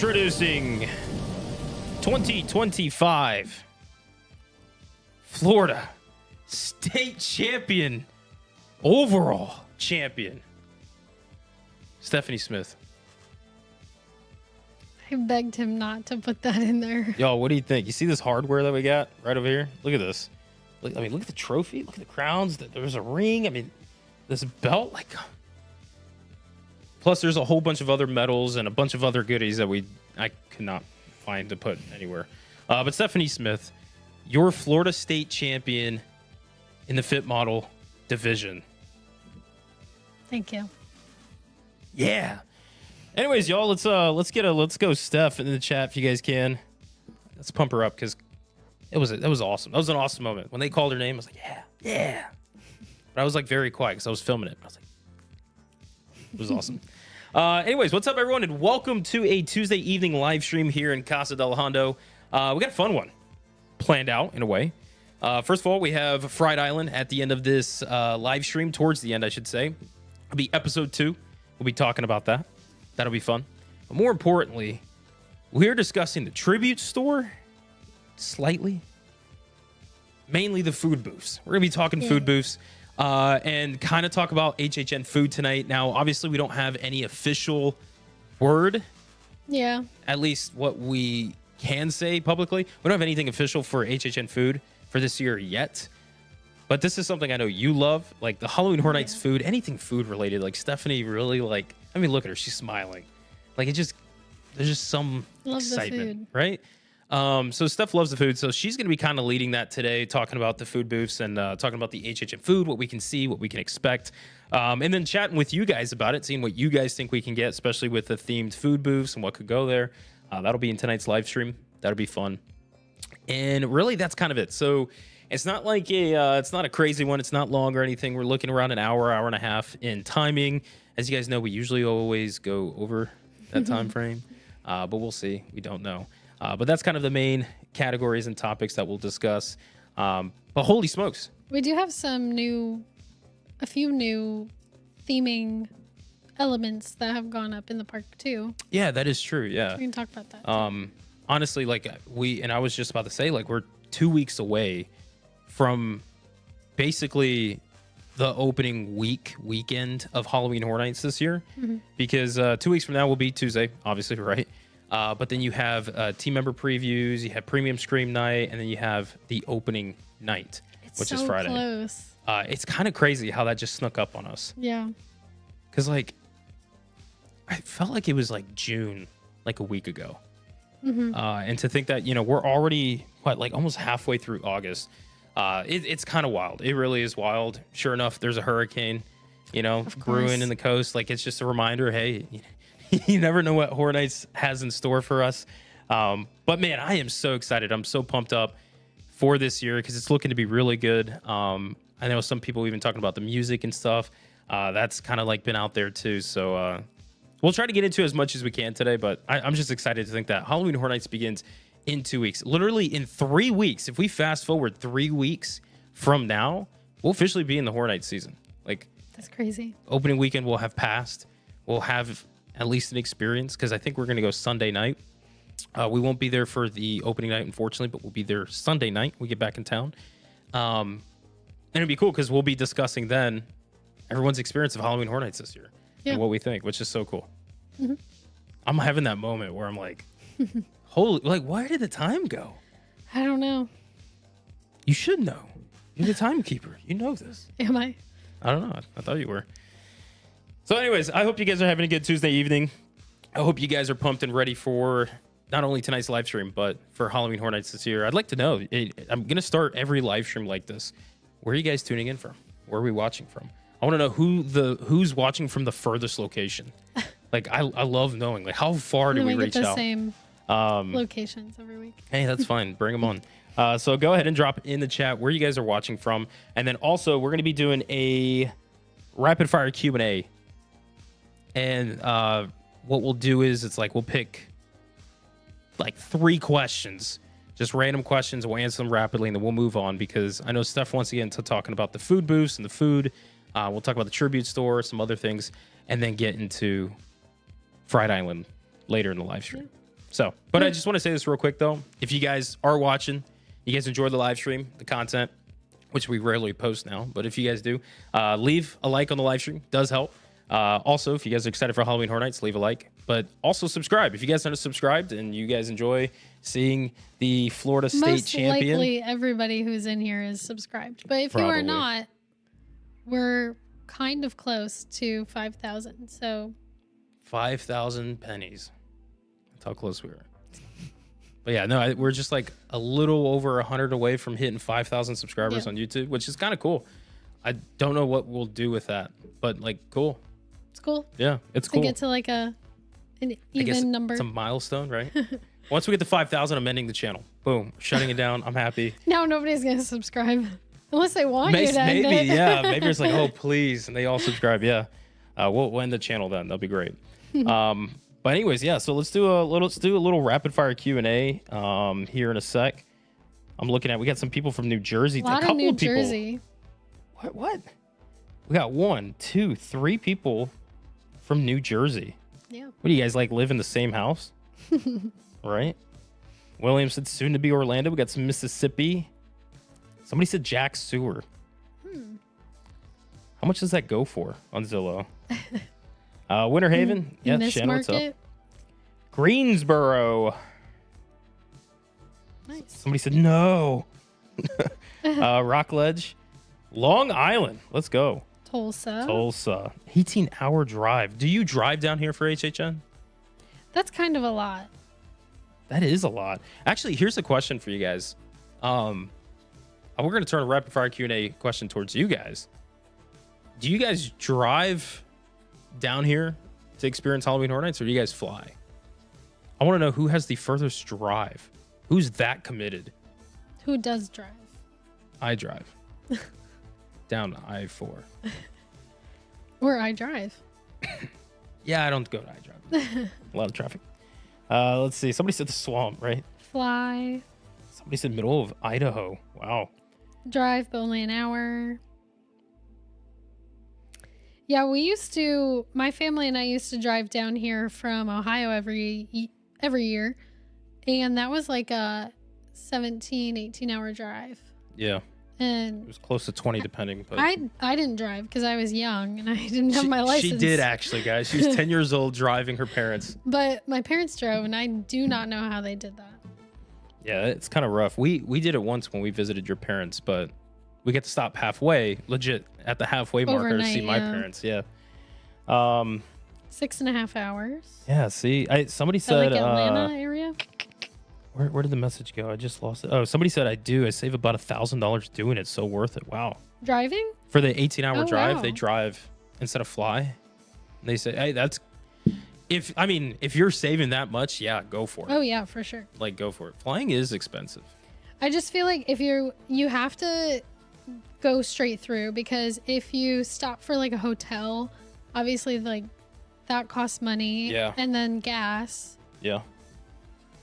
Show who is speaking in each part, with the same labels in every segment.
Speaker 1: Introducing 2025 Florida State Champion, overall champion, Stephanie Smith.
Speaker 2: I begged him not to put that in there.
Speaker 1: Yo, what do you think? You see this hardware that we got right over here? Look at this. Look at the trophy. Look at the crowns. There's a ring. I mean, this belt. Plus, there's a whole bunch of other medals and a bunch of other goodies that I could not find to put anywhere. But Stephanie Smith, you're Florida State champion in the fit model division.
Speaker 2: Thank you.
Speaker 1: Yeah. Anyways, y'all, let's go Steph in the chat if you guys can. Let's pump her up because it was awesome. That was an awesome moment when they called her name. I was like, yeah. But I was like very quiet because I was filming it. I was like, it was awesome. Anyways, what's up, everyone, and welcome to a Tuesday evening live stream here in Casa del Hondo. We got a fun one planned out in a way. First of all, we have Fright Island at the end of this live stream, towards the end, I should say. It'll be episode 2. We'll be talking about that. That'll be fun. But more importantly, we're discussing the tribute store slightly. Mainly the food booths. We're going to be talking food booths. And kind of talk about HHN food tonight. Now, obviously, we don't have any official word.
Speaker 2: Yeah.
Speaker 1: At least what we can say publicly. We don't have anything official for HHN food for this year yet. But this is something I know you love, like the Halloween Horror Nights food, anything food related. Like Stephanie really like, I mean, look at her. She's smiling. Like there's just some excitement, right? So Steph loves the food, so she's going to be kind of leading that today, talking about the food booths and talking about the HHN food, what we can see, what we can expect, and then chatting with you guys about it, seeing what you guys think we can get, especially with the themed food booths and what could go there. That'll be in tonight's live stream. That'll be fun. And really, that's kind of it. So it's not like it's not a crazy one. It's not long or anything. We're looking around an hour and a half in timing. As you guys know, we usually always go over that time frame, but we'll see. We don't know. But that's kind of the main categories and topics that we'll discuss. But holy smokes.
Speaker 2: We do have a few new theming elements that have gone up in the park too.
Speaker 1: Yeah, that is true. Yeah.
Speaker 2: We can talk about that.
Speaker 1: Honestly, I was just about to say, we're 2 weeks away from basically the opening weekend of Halloween Horror Nights this year. Mm-hmm. Because 2 weeks from now will be Tuesday, obviously, right? But then you have team member previews, you have premium scream night, and then you have the opening night, which is Friday.
Speaker 2: Close.
Speaker 1: It's kind of crazy how that just snuck up on us.
Speaker 2: Yeah.
Speaker 1: Because I felt like it was June, a week ago. Mm-hmm. And to think that, we're already, almost halfway through August. It's kind of wild. It really is wild. Sure enough, there's a hurricane, brewing in the coast. It's just a reminder, hey, you never know what Horror Nights has in store for us. But man, I am so excited. I'm so pumped up for this year because it's looking to be really good. I know some people even talking about the music and stuff. That's kind of been out there too. So we'll try to get into as much as we can today, but I'm just excited to think that Halloween Horror Nights begins in 2 weeks. Literally in 3 weeks. If we fast forward 3 weeks from now, we'll officially be in the Horror Nights season.
Speaker 2: That's crazy.
Speaker 1: Opening weekend will have passed. We'll have at least an experience because I think we're going to go Sunday night. We won't be there for the opening night, unfortunately, but we'll be there Sunday night. We get back in town. And it'd be cool because we'll be discussing then everyone's experience of Halloween Horror Nights this year and what we think, which is so cool. Mm-hmm. I'm having that moment where I'm like, holy, where did the time go?
Speaker 2: I don't know.
Speaker 1: You should know. You're the timekeeper. You know this.
Speaker 2: Am I?
Speaker 1: I don't know. I thought you were. So anyways, I hope you guys are having a good Tuesday evening. I hope you guys are pumped and ready for not only tonight's live stream, but for Halloween Horror Nights this year. I'd like to know, I'm going to start every live stream like this. Where are you guys tuning in from? Where are we watching from? I want to know who's watching from the furthest location. I love knowing, how far do we reach out?
Speaker 2: Same locations every week.
Speaker 1: Hey, that's fine. Bring them on. So go ahead and drop in the chat where you guys are watching from. And then also, we're going to be doing a rapid fire Q&A. And what we'll do is we'll pick 3 questions, just random questions. We'll answer them rapidly and then we'll move on because I know Steph wants to get into talking about the food booths and the food. We'll talk about the tribute store, some other things, and then get into Fright Island later in the live stream. So, but I just want to say this real quick though. If you guys are watching, you guys enjoy the live stream, the content, which we rarely post now, but if you guys do, leave a like on the live stream. Does help. Also, if you guys are excited for Halloween Horror Nights, leave a like. But also subscribe. If you guys aren't subscribed and you guys enjoy seeing the Florida State champion.
Speaker 2: Most likely everybody who's in here is subscribed. But if you are not, we're kind of close to 5,000. So
Speaker 1: 5,000 pennies. That's how close we are. But yeah, no, we're just like a little over 100 away from hitting 5,000 subscribers on YouTube, which is kind of cool. I don't know what we'll do with that, but like, cool.
Speaker 2: It's cool.
Speaker 1: Yeah, it's cool.
Speaker 2: To get to like an even number.
Speaker 1: It's a milestone, right? Once we get to 5,000, I'm ending the channel. Boom, shutting it down. I'm happy.
Speaker 2: Now nobody's gonna subscribe unless they want you to end
Speaker 1: maybe,
Speaker 2: it.
Speaker 1: yeah. Maybe it's like, oh please, and they all subscribe. Yeah, we'll end the channel then. That'll be great. But anyways, yeah. So let's do a little rapid fire Q&A here in a sec. I'm looking at. We got some people from New Jersey.
Speaker 2: A lot of New Jersey.
Speaker 1: What? We got 1, 2, 3 people from New Jersey.
Speaker 2: Yeah.
Speaker 1: What do you guys like? Live in the same house, right? William said soon to be Orlando. We got some Mississippi. Somebody said Jack Sewer. How much does that go for on Zillow? Winter Haven. Yeah, Shannon, what's up? Greensboro.
Speaker 2: Nice.
Speaker 1: Somebody said no. Rockledge. Long Island. Let's go.
Speaker 2: Tulsa.
Speaker 1: 18-hour drive. Do you drive down here for HHN?
Speaker 2: That's kind of a lot.
Speaker 1: That is a lot. Actually, here's a question for you guys. We're going to turn a rapid fire Q&A question towards you guys. Do you guys drive down here to experience Halloween Horror Nights, or do you guys fly? I want to know who has the furthest drive. Who's that committed?
Speaker 2: Who does drive?
Speaker 1: I drive. Down I-4.
Speaker 2: Or I drive.
Speaker 1: Yeah, I don't go to I drive. A lot of traffic. Let's see. Somebody said the swamp, right?
Speaker 2: Fly.
Speaker 1: Somebody said middle of Idaho. Wow.
Speaker 2: Drive, but only an hour. Yeah, my family and I used to drive down here from Ohio every year. And that was like a 17, 18-hour drive.
Speaker 1: Yeah.
Speaker 2: And
Speaker 1: it was close to 20 depending. But
Speaker 2: I didn't drive because I was young and I didn't have my license.
Speaker 1: She did actually, guys. She was 10 years old driving her parents.
Speaker 2: But my parents drove and I do not know how they did that.
Speaker 1: Yeah, it's kind of rough. We did it once when we visited your parents, but we get to stop halfway, legit at the halfway marker to see my parents. Yeah.
Speaker 2: 6.5 hours.
Speaker 1: Yeah, see, somebody said
Speaker 2: like Atlanta area.
Speaker 1: Where did the message go? I just lost it. Oh, somebody said I do. I save about $1,000 doing it. So worth it. Wow.
Speaker 2: Driving?
Speaker 1: For the 18-hour drive,
Speaker 2: wow.
Speaker 1: They drive instead of fly. And they say, hey, that's if you're saving that much, yeah, go for it.
Speaker 2: Oh yeah, for sure.
Speaker 1: Like go for it. Flying is expensive.
Speaker 2: I just feel like if you have to go straight through, because if you stop for like a hotel, obviously like that costs money.
Speaker 1: Yeah.
Speaker 2: And then gas.
Speaker 1: Yeah.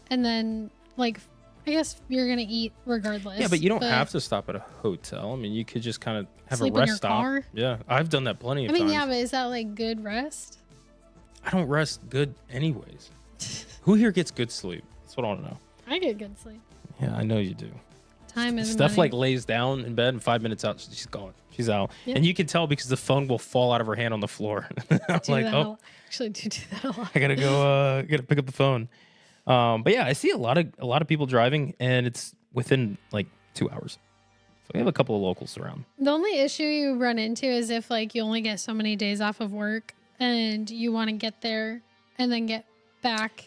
Speaker 2: And then like I guess you're gonna eat regardless.
Speaker 1: Yeah, but you don't have to stop at a hotel. I mean, you could just kind of have
Speaker 2: sleep
Speaker 1: a rest
Speaker 2: in your
Speaker 1: stop.
Speaker 2: Car?
Speaker 1: Yeah, I've done that plenty of times.
Speaker 2: Yeah, but is that like good rest?
Speaker 1: I don't rest good anyways. Who here gets good sleep? That's what I want to know.
Speaker 2: I get good sleep.
Speaker 1: Yeah, I know you do.
Speaker 2: Time is
Speaker 1: Steph
Speaker 2: money.
Speaker 1: like lays down in bed and 5 minutes out, she's gone. She's out.
Speaker 2: Yep.
Speaker 1: And you can tell because the phone will fall out of her hand on the floor. I'm like, oh,
Speaker 2: actually do that a lot.
Speaker 1: I gotta go. Gotta pick up the phone. But yeah, I see a lot of people driving, and it's within like 2 hours. So we have a couple of locals around.
Speaker 2: The only issue you run into is if like you only get so many days off of work, and you want to get there and then get back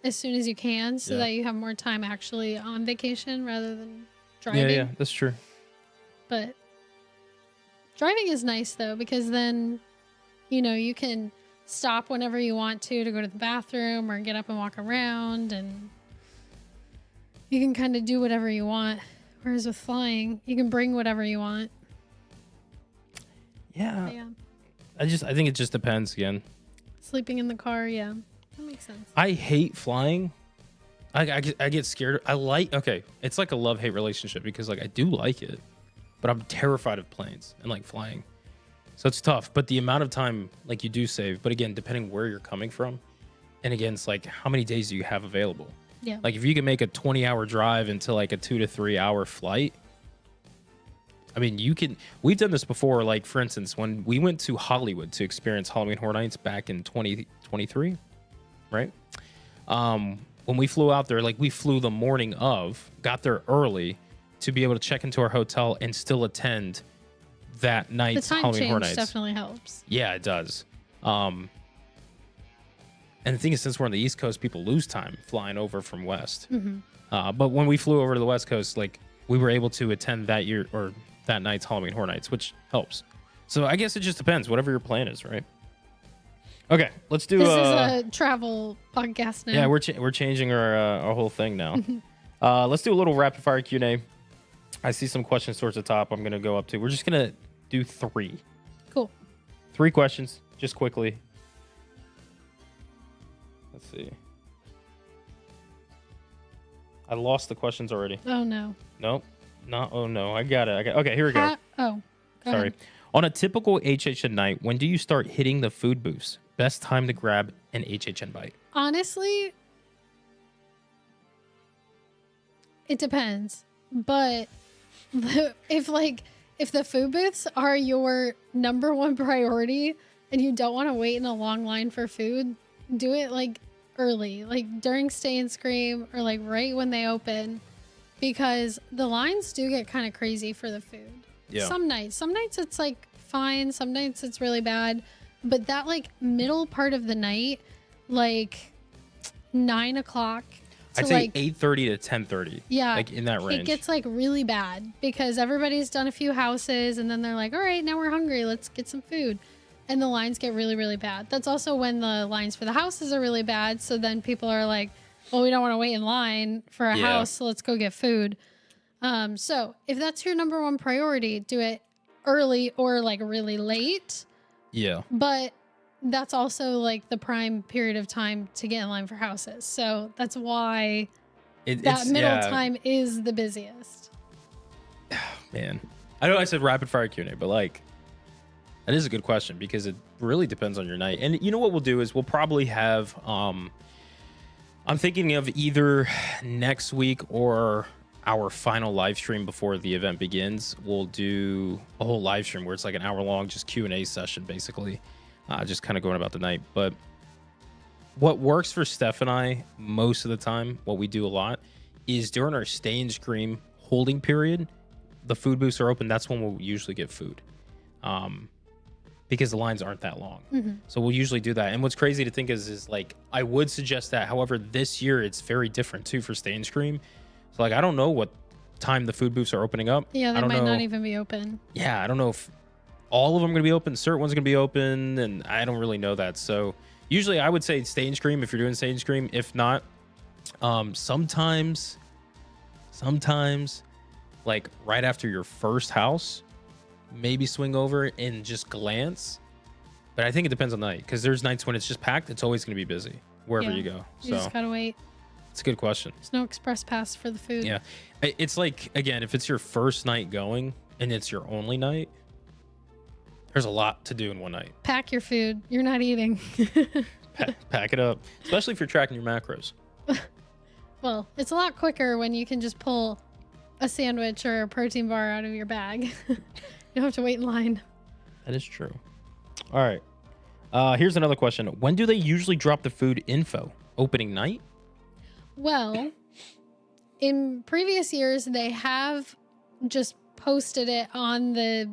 Speaker 2: as soon as you can, so that you have more time actually on vacation rather than driving.
Speaker 1: Yeah, that's true.
Speaker 2: But driving is nice though, because then you can stop whenever you want to go to the bathroom or get up and walk around, and you can kind of do whatever you want. Whereas with flying, you can bring whatever you want.
Speaker 1: Yeah. I think it just depends again.
Speaker 2: Sleeping in the car, yeah. That makes sense.
Speaker 1: I hate flying. I get scared. It's like a love-hate relationship, because like I do like it, but I'm terrified of planes and like flying. So it's tough, but the amount of time like you do save, but again, depending where you're coming from And again, it's like, how many days do you have available?
Speaker 2: Yeah.
Speaker 1: Like if you can make a 20-hour drive into like a 2 to 3 hour flight, I mean, we've done this before. Like for instance, when we went to Hollywood to experience Halloween Horror Nights back in 2023, right? When we flew out there, like we flew the morning of, got there early to be able to check into our hotel and still attend that night's
Speaker 2: the time
Speaker 1: Halloween Horror
Speaker 2: change
Speaker 1: Nights.
Speaker 2: definitely helps.
Speaker 1: Yeah, it does. And the thing is, since we're on the East Coast, people lose time flying over from West. But when we flew over to the West Coast, like we were able to attend that year or that night's Halloween Horror Nights, which helps. So I guess it just depends, whatever your plan is, right? Okay, let's do.
Speaker 2: This is a travel podcast now.
Speaker 1: Yeah, we're changing our whole thing now. Let's do a little rapid fire Q&A. I see some questions towards the top. I'm gonna go up to. We're just gonna do 3.
Speaker 2: Cool.
Speaker 1: 3 questions, just quickly. Let's see. I lost the questions already.
Speaker 2: Oh no.
Speaker 1: Nope. Not. Oh no. I got it. Okay. Here we go.
Speaker 2: Go
Speaker 1: Sorry.
Speaker 2: ahead.
Speaker 1: On a typical HHN night, when do you start hitting the food booths? Best time to grab an HHN bite.
Speaker 2: Honestly, it depends. But if the food booths are your number one priority and you don't want to wait in a long line for food, do it like early, like during Stay and Scream or like right when they open, because the lines do get kind of crazy for the food.
Speaker 1: Yeah.
Speaker 2: Some nights it's like fine, some nights it's really bad, but that like middle part of the night, like 9 o'clock to
Speaker 1: I'd say
Speaker 2: like
Speaker 1: 8:30 to 10:30.
Speaker 2: yeah,
Speaker 1: Like in that range.
Speaker 2: it gets like really bad because everybody's done a few houses and then they're like, all right, now we're hungry, let's get some food. And the lines get really, really bad. That's also when the lines for the houses are really bad. So then people are like, well, we don't want to wait in line for a house, so let's go get food. So if that's your number one priority, do it early or like really late.
Speaker 1: Yeah.
Speaker 2: But that's also like the prime period of time to get in line for houses. So that's why that middle time is the busiest.
Speaker 1: Man, I know I said rapid fire Q&A, but like that is a good question because it really depends on your night. And you know what we'll do is we'll probably have I'm thinking of either next week or our final live stream before the event begins. We'll do a whole live stream where it's like an hour long, just Q&A session, basically, just kind of going about the night. But what works for Steph and I most of the time, what we do a lot, is during our Stay and Scream holding period, the food booths are open. That's when we'll usually get food. Because the lines aren't that long. So we'll usually do that. And what's crazy to think is like, I would suggest that. However, this year it's very different too for Stay and Scream. So like, I don't know what time the food booths are opening up.
Speaker 2: Yeah, they might not even be open.
Speaker 1: Yeah, I don't know if all of them are going to be open. Certain ones are going to be open, and I don't really know that. So usually I would say Stay and Scream if you're doing Stay and Scream. If not, sometimes like right after your first house, maybe swing over and just glance. But I think it depends on the night, because there's nights when it's just packed. It's always going to be busy wherever you go.
Speaker 2: You just gotta wait.
Speaker 1: It's a good question.
Speaker 2: There's no express pass for the food.
Speaker 1: Yeah. It's like, again, if it's your first night going and it's your only night, there's a lot to do in one night.
Speaker 2: Pack your food. You're not eating.
Speaker 1: Pack it up, especially if you're tracking your macros.
Speaker 2: Well, it's a lot quicker when you can just pull a sandwich or a protein bar out of your bag. You don't have to wait in line.
Speaker 1: That is true. All right. Here's another question. When do they usually drop the food info? Opening night?
Speaker 2: Well, in previous years, they have just posted it on the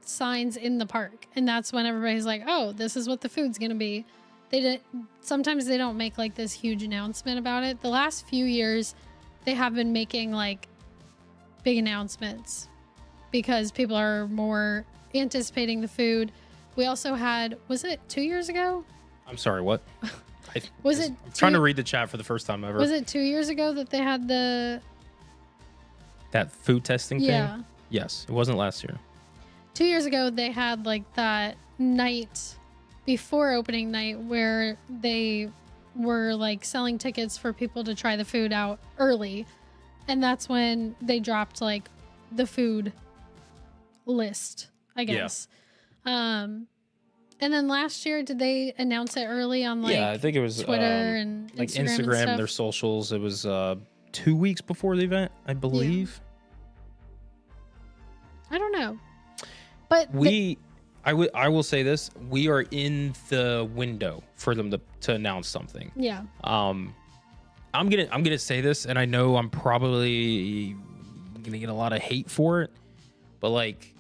Speaker 2: signs in the park. And that's when everybody's like, oh, this is what the food's going to be. Sometimes they don't make like this huge announcement about it. The last few years, they have been making like big announcements because people are more anticipating the food. We also had, was it 2 years ago?
Speaker 1: I'm sorry, what?
Speaker 2: I'm
Speaker 1: trying to read the chat for the first time ever.
Speaker 2: Was it 2 years ago that they had
Speaker 1: that food testing
Speaker 2: yeah.
Speaker 1: thing? Yes, it wasn't last year.
Speaker 2: 2 years ago, they had like that night before opening night where they were like selling tickets for people to try the food out early. And that's when they dropped like the food list, I guess. Yeah. And then last year, did they announce it early on like
Speaker 1: yeah, I think it was
Speaker 2: Twitter and
Speaker 1: like
Speaker 2: Instagram and
Speaker 1: and their
Speaker 2: stuff?
Speaker 1: socials. It was 2 weeks before the event, I believe.
Speaker 2: I don't know. But
Speaker 1: I will say this: we are in the window for them to announce something.
Speaker 2: yeah.
Speaker 1: I'm gonna say this, and I know I'm probably gonna get a lot of hate for it, but like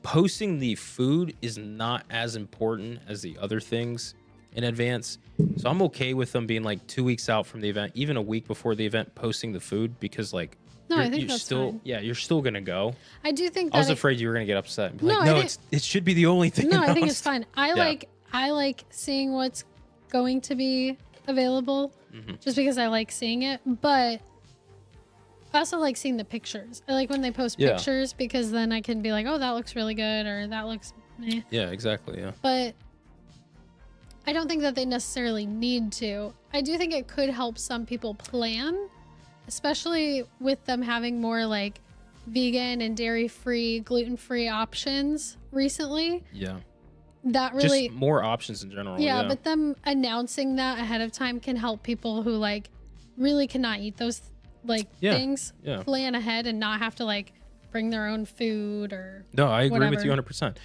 Speaker 1: posting the food is not as important as the other things in advance. So I'm okay with them being like 2 weeks out from the event, even a week before the event, posting the food, because like
Speaker 2: No, I think
Speaker 1: you're
Speaker 2: that's
Speaker 1: still
Speaker 2: fine.
Speaker 1: you're still gonna go.
Speaker 2: I do think
Speaker 1: I was
Speaker 2: that
Speaker 1: afraid you were gonna get upset and be
Speaker 2: No,
Speaker 1: like,
Speaker 2: I
Speaker 1: no,
Speaker 2: think-
Speaker 1: it should be the only thing.
Speaker 2: No, I think it's
Speaker 1: announced."
Speaker 2: fine. I like seeing what's going to be available just because I like seeing it, but I also like seeing the pictures. I like when they post
Speaker 1: Yeah.
Speaker 2: pictures because then I can be like, oh, that looks really good or that looks meh.
Speaker 1: Yeah, exactly. Yeah.
Speaker 2: But I don't think that they necessarily need to. I do think it could help some people plan, especially with them having more like vegan and dairy-free, gluten-free options recently.
Speaker 1: Yeah.
Speaker 2: That really
Speaker 1: Just more options in general.
Speaker 2: yeah, but them announcing that ahead of time can help people who like really cannot eat those like
Speaker 1: Yeah,
Speaker 2: things
Speaker 1: yeah.
Speaker 2: plan ahead and not have to like bring their own food or
Speaker 1: No, I agree with you
Speaker 2: whatever.
Speaker 1: 100%.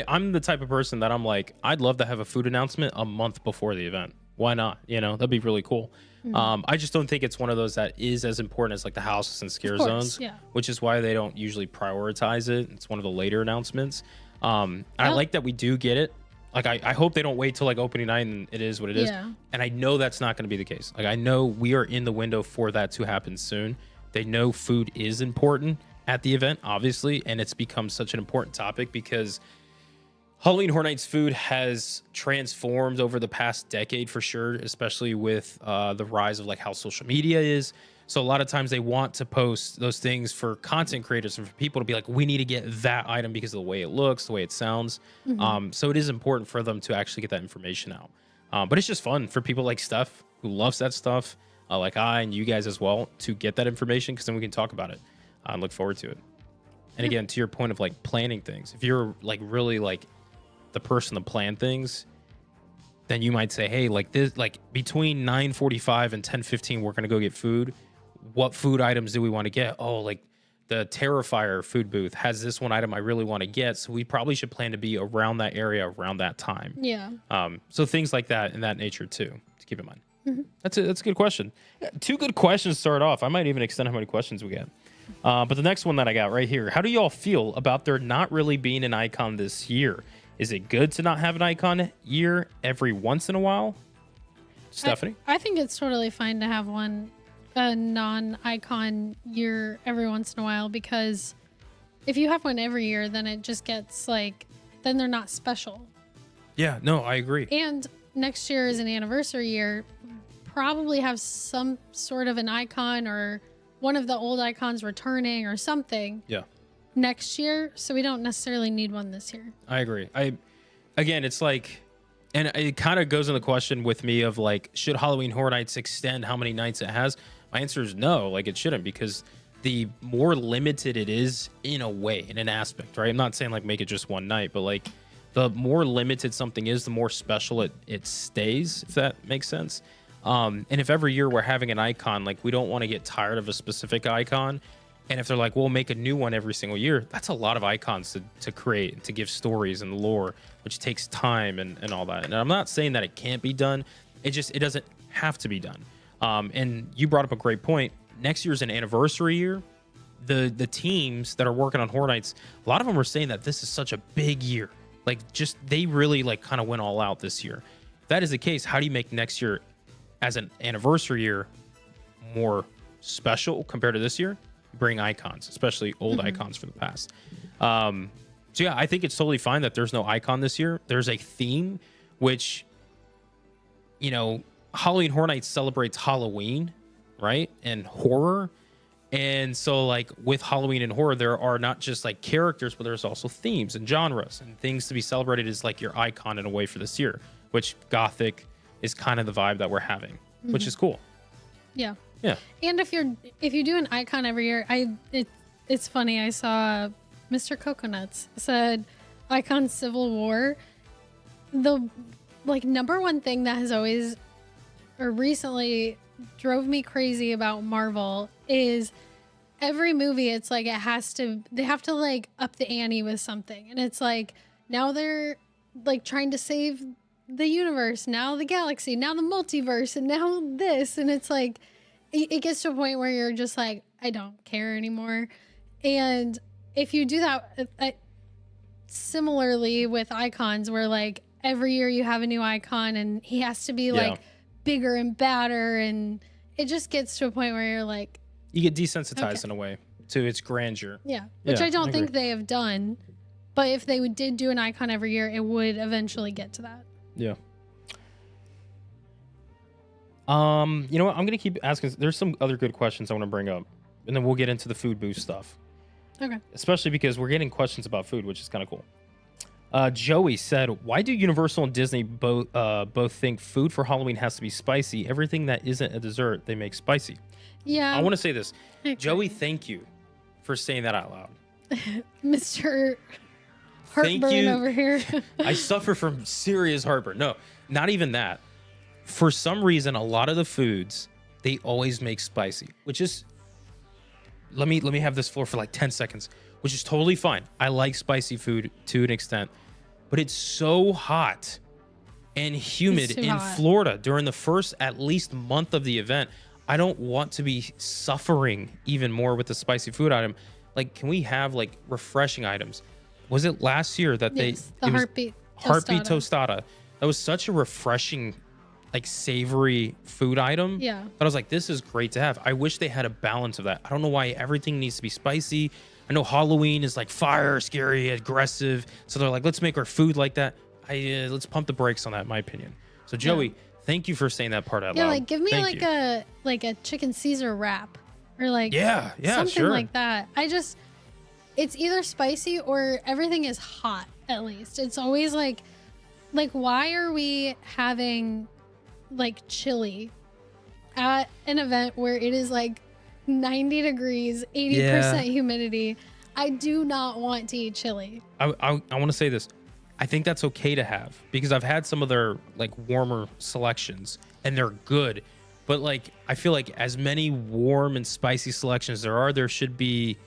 Speaker 1: I'm the type of person that I'm like, I'd love to have a food announcement a month before the event. Why not? You know, that'd be really cool. I just don't think it's one of those that is as important as like the houses and scare
Speaker 2: course,
Speaker 1: zones,
Speaker 2: yeah.
Speaker 1: which is why they don't usually prioritize it. It's one of the later announcements. I
Speaker 2: Well-
Speaker 1: like that we do get it. Like, I hope they don't wait till like opening night and it is what it is.
Speaker 2: Yeah.
Speaker 1: And I know that's not going to be the case. Like, I know we are in the window for that to happen soon. They know food is important at the event, obviously, and it's become such an important topic because Halloween Horror Nights food has transformed over the past decade for sure, especially with the rise of like how social media is. So a lot of times they want to post those things for content creators and for people to be like, we need to get that item because of the way it looks, the way it sounds. So it is important for them to actually get that information out. But it's just fun for people like Steph, who loves that stuff, like I and you guys as well, to get that information because then we can talk about it. I look forward to it. And again, to your point of like planning things, if you're like really like the person to plan things, then you might say, hey, like this, like between 9:45 and 10:15, we're gonna go get food. What food items do we want to get? Oh, like the Terrifier food booth has this one item I really want to get, so we probably should plan to be around that area around that time.
Speaker 2: Yeah.
Speaker 1: So things like that in that nature too, to keep in mind. That's a good question. Yeah, 2 good questions to start off. I might even extend how many questions we get. But the next one that I got right here, how do y'all feel about there not really being an icon this year? Is it good to not have an icon year every once in a while? Stephanie?
Speaker 2: I think it's totally fine to have a non-icon year every once in a while because if you have one every year, then it just gets like, then they're not special.
Speaker 1: Yeah, no, I agree.
Speaker 2: And next year is an anniversary year. Probably have some sort of an icon or one of the old icons returning or something
Speaker 1: Yeah,
Speaker 2: next year. So we don't necessarily need one this year.
Speaker 1: I agree. Again, it's like, and it kind of goes in the question with me of like, should Halloween Horror Nights extend how many nights it has? My answer is no, like it shouldn't, because the more limited it is in a way, in an aspect, right? I'm not saying like make it just one night, but like the more limited something is, the more special it stays, if that makes sense. And if every year we're having an icon, like we don't want to get tired of a specific icon. And if they're like, we'll make a new one every single year, that's a lot of icons to create, to give stories and lore, which takes time and all that. And I'm not saying that it can't be done. It doesn't have to be done. And you brought up a great point. Next year's an anniversary year. The teams that are working on Horror Nights, a lot of them are saying that this is such a big year. Like just, they really like kind of went all out this year. If that is the case, how do you make next year as an anniversary year more special compared to this year? Bring icons, especially old icons from the past. So yeah, I think it's totally fine that there's no icon this year. There's a theme, which, you know, Halloween Horror Nights celebrates Halloween, right? And horror. And so like with Halloween and horror, there are not just like characters, but there's also themes and genres and things to be celebrated as like your icon in a way for this year, which Gothic is kind of the vibe that we're having, which is cool.
Speaker 2: Yeah.
Speaker 1: Yeah.
Speaker 2: And if you do an icon every year, it's funny. I saw Mr. Coconuts said icon Civil War, the like number one thing that has always or recently drove me crazy about Marvel is every movie it's like they have to like up the ante with something, and it's like now they're like trying to save the universe, now the galaxy, now the multiverse, and now this, and it's like it gets to a point where you're just like, I don't care anymore. And if you do that similarly with icons, where like every year you have a new icon and he has to be like bigger and badder, and it just gets to a point where you're like,
Speaker 1: you get desensitized in a way to its grandeur.
Speaker 2: Yeah, which I don't think they have done. But if they did do an icon every year, it would eventually get to that.
Speaker 1: Yeah. You know what? I'm gonna keep asking. There's some other good questions I want to bring up, and then we'll get into the food boost stuff.
Speaker 2: Okay.
Speaker 1: Especially because we're getting questions about food, which is kind of cool. Joey said, "Why do Universal and Disney both think food for Halloween has to be spicy? Everything that isn't a dessert, they make spicy."
Speaker 2: Yeah.
Speaker 1: I want to say this,
Speaker 2: Okay.
Speaker 1: Joey. Thank you for saying that out loud,
Speaker 2: Mr. Heartburn over here.
Speaker 1: I suffer from serious heartburn. No, not even that. For some reason, a lot of the foods they always make spicy, which is let me have this floor for like 10 seconds, which is totally fine. I like spicy food to an extent, but it's so hot and humid in Florida during the first at least month of the event. I don't want to be suffering even more with the spicy food item. Like, can we have like refreshing items? Was it last year that
Speaker 2: the heartbeat
Speaker 1: tostada? That was such a refreshing, like savory food item.
Speaker 2: Yeah.
Speaker 1: That I was like, this is great to have. I wish they had a balance of that. I don't know why everything needs to be spicy. I know Halloween is like fire, scary, aggressive. So they're like, let's make our food like that. Let's pump the brakes on that, in my opinion. So Joey, thank you for saying that part out loud.
Speaker 2: Yeah, like give me like a chicken Caesar wrap or like something
Speaker 1: sure.
Speaker 2: like that. It's either spicy or everything is hot. At least it's always like why are we having like chili at an event where it is like 90 degrees, 80% humidity? I do not want to eat chili.
Speaker 1: I want to say this. I think that's okay to have because I've had some of their like warmer selections and they're good. But like, I feel like as many warm and spicy selections there should be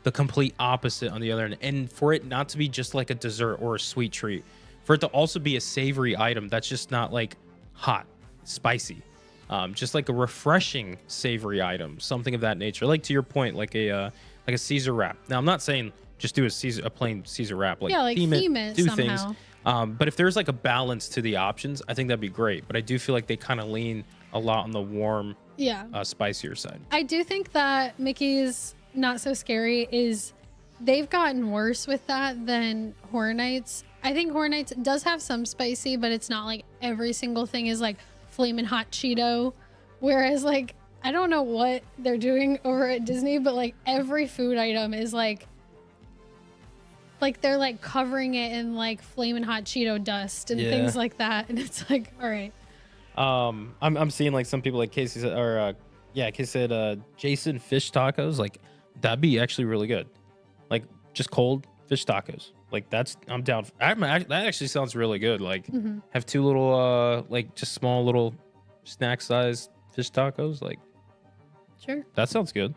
Speaker 1: the complete opposite on the other end. And for it not to be just like a dessert or a sweet treat, for it to also be a savory item that's just not like hot, spicy, just like a refreshing savory item, something of that nature. Like to your point, like a Caesar wrap. Now I'm not saying just do a plain Caesar wrap. Like theme it do somehow. Things. But if there's like a balance to the options, I think that'd be great. But I do feel like they kind of lean a lot on the warm, spicier side.
Speaker 2: I do think that Mickey's Not So Scary they've gotten worse with that than Horror Nights. I think Horror Nights does have some spicy, but it's not like every single thing is like flaming hot Cheeto. Whereas like, I don't know what they're doing over at Disney, but like every food item is like they're like covering it in like flaming hot Cheeto dust and things like that. And it's like, all right.
Speaker 1: I'm seeing like some people like Casey said, Casey said, Jason fish tacos. Like that'd be actually really good. Like just cold fish tacos. Like I'm down. That actually sounds really good. Like have two little, like just small little snack size fish tacos. Like
Speaker 2: sure.
Speaker 1: That sounds good.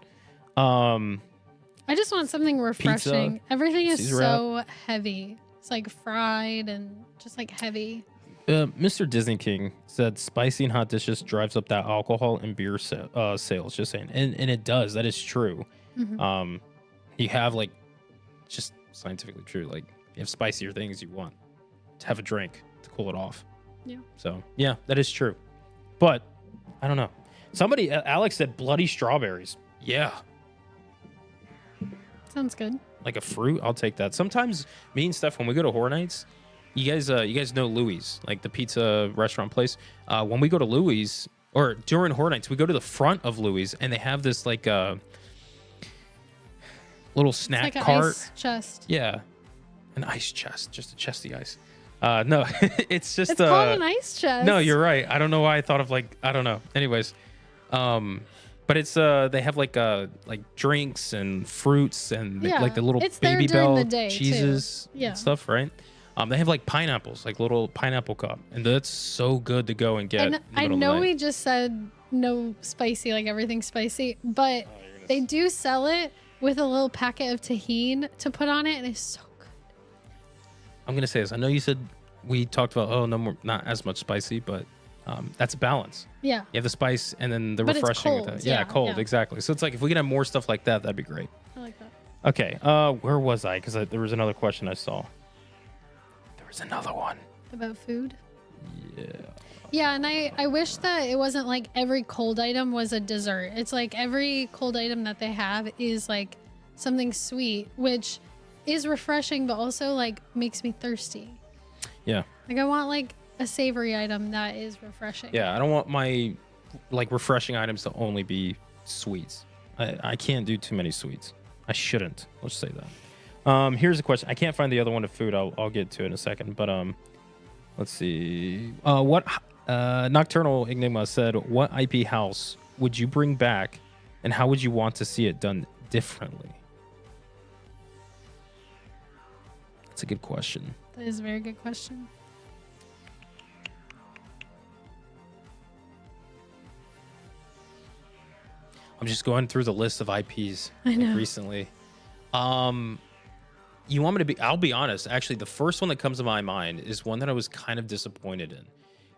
Speaker 2: I just want something refreshing.
Speaker 1: Pizza,
Speaker 2: everything is so heavy. It's like fried and just like heavy.
Speaker 1: Mr. Disney King said spicy and hot dishes drives up that alcohol and beer sales. Just saying, and it does. That is true. You have like just scientifically true. Like you have spicier things, you want to have a drink to cool it off.
Speaker 2: Yeah.
Speaker 1: So yeah, that is true. But I don't know. Somebody, Alex said bloody strawberries. Yeah.
Speaker 2: Sounds good.
Speaker 1: Like a fruit, I'll take that. Sometimes me and Steph, when we go to Horror Nights, you guys know Louis, like the pizza restaurant place. When we go to Louis, or during Horror Nights, we go to the front of Louis, and they have this like little snack
Speaker 2: like
Speaker 1: cart.
Speaker 2: An ice chest.
Speaker 1: Yeah, an ice chest, just a chesty ice. No, it's just
Speaker 2: it's called an ice chest.
Speaker 1: No, you're right. I don't know why I thought of like I don't know. Anyways, but it's they have like drinks and fruits and like the little
Speaker 2: it's
Speaker 1: Baby
Speaker 2: there during
Speaker 1: Bell
Speaker 2: the day
Speaker 1: cheeses
Speaker 2: too.
Speaker 1: and stuff, right? They have like pineapples, like little pineapple cup, and that's so good to go and get.
Speaker 2: And I know we just said no spicy, like everything's spicy, but they do sell it with a little packet of tahini to put on it, and it's so good.
Speaker 1: I'm gonna say this. I know you said we talked about no more, not as much spicy, but that's a balance.
Speaker 2: Yeah.
Speaker 1: You have the spice and then the
Speaker 2: But it's
Speaker 1: refreshing
Speaker 2: cold,
Speaker 1: with it.
Speaker 2: yeah,
Speaker 1: Cold,
Speaker 2: yeah.
Speaker 1: exactly. So it's like if we could have more stuff like that, that'd be great.
Speaker 2: I like that.
Speaker 1: Okay, where was I? Because there was another question I saw. There was another one.
Speaker 2: About food?
Speaker 1: Yeah.
Speaker 2: Yeah, and I wish that it wasn't like every cold item was a dessert. It's like every cold item that they have is like something sweet, which is refreshing, but also like makes me thirsty.
Speaker 1: Yeah.
Speaker 2: Like I want like a savory item that is refreshing.
Speaker 1: Yeah, I don't want my like refreshing items to only be sweets. I can't do too many sweets. I shouldn't. Let's say that. Here's a question. I can't find the other one of food. I'll get to it in a second. But let's see. What Nocturnal Enigma said, what IP house would you bring back and how would you want to see it done differently? That's a good question.
Speaker 2: That is a very good question.
Speaker 1: I'm just going through the list of IPs
Speaker 2: I know.
Speaker 1: recently. You want me to be? I'll be honest. Actually, the first one that comes to my mind is one that I was kind of disappointed in,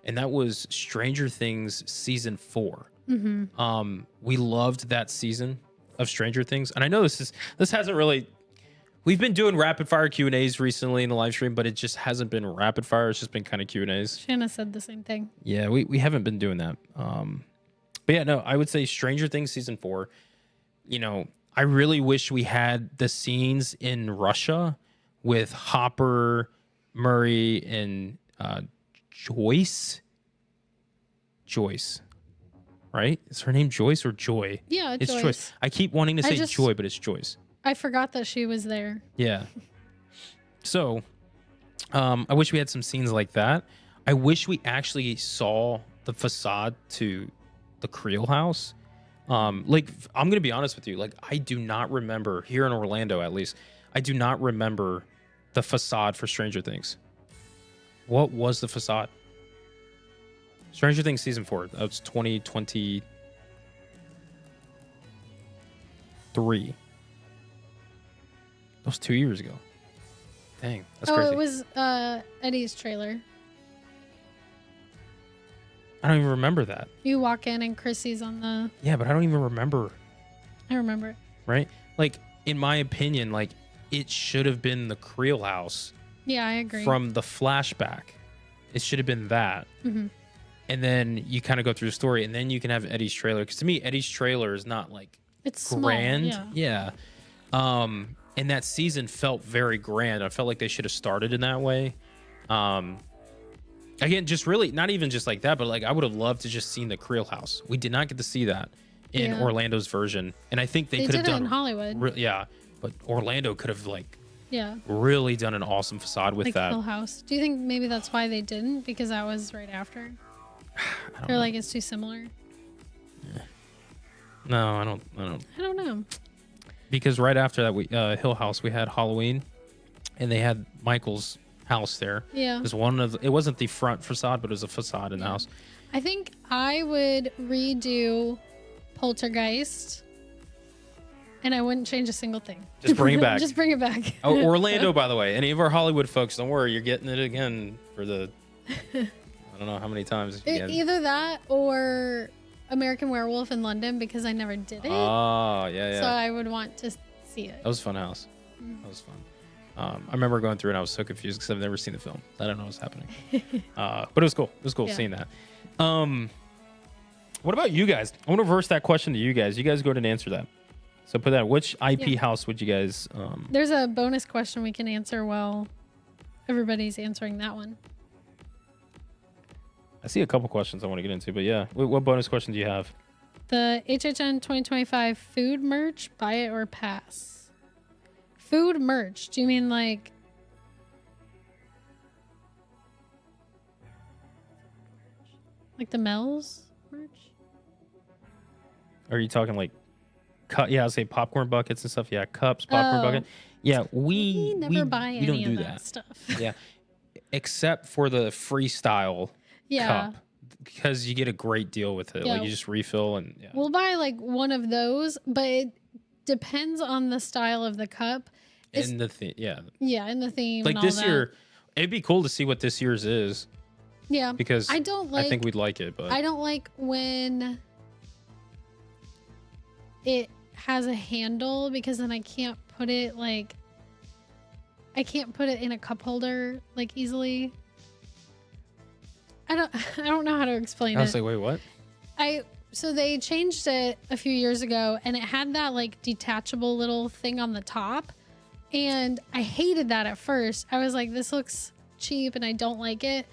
Speaker 1: and that was Stranger Things season 4.
Speaker 2: Mm-hmm.
Speaker 1: We loved that season of Stranger Things, and I know this hasn't really. We've been doing rapid fire Q&As recently in the live stream, but it just hasn't been rapid fire. It's just been kind of Q&As.
Speaker 2: Shanna said the same thing.
Speaker 1: Yeah, we haven't been doing that. But yeah, no, I would say Stranger Things season 4. You know, I really wish we had the scenes in Russia with Hopper, Murray, and Joyce. Joyce, right? Is her name Joyce or Joy?
Speaker 2: Yeah,
Speaker 1: it's
Speaker 2: Joyce.
Speaker 1: Joyce. I keep wanting to say Joy, but it's Joyce.
Speaker 2: I forgot that she was there.
Speaker 1: Yeah. So, I wish we had some scenes like that. I wish we actually saw the facade to the Creel house. Like, I'm gonna be honest with you. Like, I do not remember here in Orlando, at least. I do not remember the facade for Stranger Things. What was the facade? Stranger Things season 4. That was 2023. That was 2 years ago. Dang, that's crazy.
Speaker 2: It was Eddie's trailer.
Speaker 1: I don't even remember that.
Speaker 2: You walk in and Chrissy's on the...
Speaker 1: Yeah, but I don't even remember.
Speaker 2: I remember it.
Speaker 1: Right? Like, in my opinion, like, it should have been the Creel house.
Speaker 2: Yeah, I agree.
Speaker 1: From the flashback. It should have been that.
Speaker 2: Mm-hmm.
Speaker 1: And then you kind of go through the story, and then you can have Eddie's trailer. Because to me, Eddie's trailer is not, like,
Speaker 2: it's
Speaker 1: grand.
Speaker 2: Small, yeah.
Speaker 1: And that season felt very grand. I felt like they should have started in that way. Again, just really, not even just like that, but like I would have loved to just seen the Creel house. We did not get to see that in Orlando's version, and I think they could have done
Speaker 2: it in Hollywood.
Speaker 1: Yeah, but Orlando could have
Speaker 2: yeah,
Speaker 1: really done an awesome facade with
Speaker 2: like
Speaker 1: that.
Speaker 2: Hill House. Do you think maybe that's why they didn't? Because that was right after. They're like it's too similar.
Speaker 1: Yeah. No, I don't.
Speaker 2: I don't know.
Speaker 1: Because right after that, we Hill House, we had Halloween, and they had Michael's house there.
Speaker 2: Yeah.
Speaker 1: It wasn't the front facade, but it was a facade in the house.
Speaker 2: I think I would redo Poltergeist, and I wouldn't change a single thing.
Speaker 1: Just bring it back.
Speaker 2: Just bring it back.
Speaker 1: Oh, Orlando, by the way. Any of our Hollywood folks, don't worry. You're getting it again for the... I don't know how many times.
Speaker 2: Either that or American Werewolf in London, because I never did it.
Speaker 1: Oh, yeah.
Speaker 2: So I would want to see it.
Speaker 1: That was a fun house. That was fun. I remember going through and I was so confused because I've never seen the film. I don't know what's happening. But it was cool. It was cool seeing that. What about you guys? I want to reverse that question to you guys. You guys go ahead and answer that. So put that. Which IP house would you guys...
Speaker 2: There's a bonus question we can answer while everybody's answering that one.
Speaker 1: I see a couple questions I want to get into, but yeah. What bonus question do you have?
Speaker 2: The HHN 2025 food merch, buy it or pass? Food merch. Do you mean like... like the Mel's merch?
Speaker 1: Are you talking like... Yeah, I'll say popcorn buckets and stuff. Yeah, cups, popcorn bucket. Yeah, we
Speaker 2: never buy any
Speaker 1: don't do
Speaker 2: of that stuff.
Speaker 1: Yeah. except for the freestyle
Speaker 2: Yeah.
Speaker 1: cup, because you get a great deal with it.
Speaker 2: Yeah.
Speaker 1: Like you just refill and
Speaker 2: We'll buy like one of those, but it depends on the style of the cup.
Speaker 1: in the theme. Yeah.
Speaker 2: Yeah, in the theme.
Speaker 1: Like
Speaker 2: and all
Speaker 1: this
Speaker 2: that.
Speaker 1: year, it'd be cool to see what this year's is,
Speaker 2: Yeah.
Speaker 1: because
Speaker 2: I don't like.
Speaker 1: I think we'd like it, but
Speaker 2: I don't like when it has a handle, because then I can't put it like. I can't put it in a cup holder like easily. I don't know how to explain
Speaker 1: I was
Speaker 2: it.
Speaker 1: like, wait, what?
Speaker 2: So they changed it a few years ago, and it had that like detachable little thing on the top, and I hated that at first. I was like, this looks cheap and I don't like it.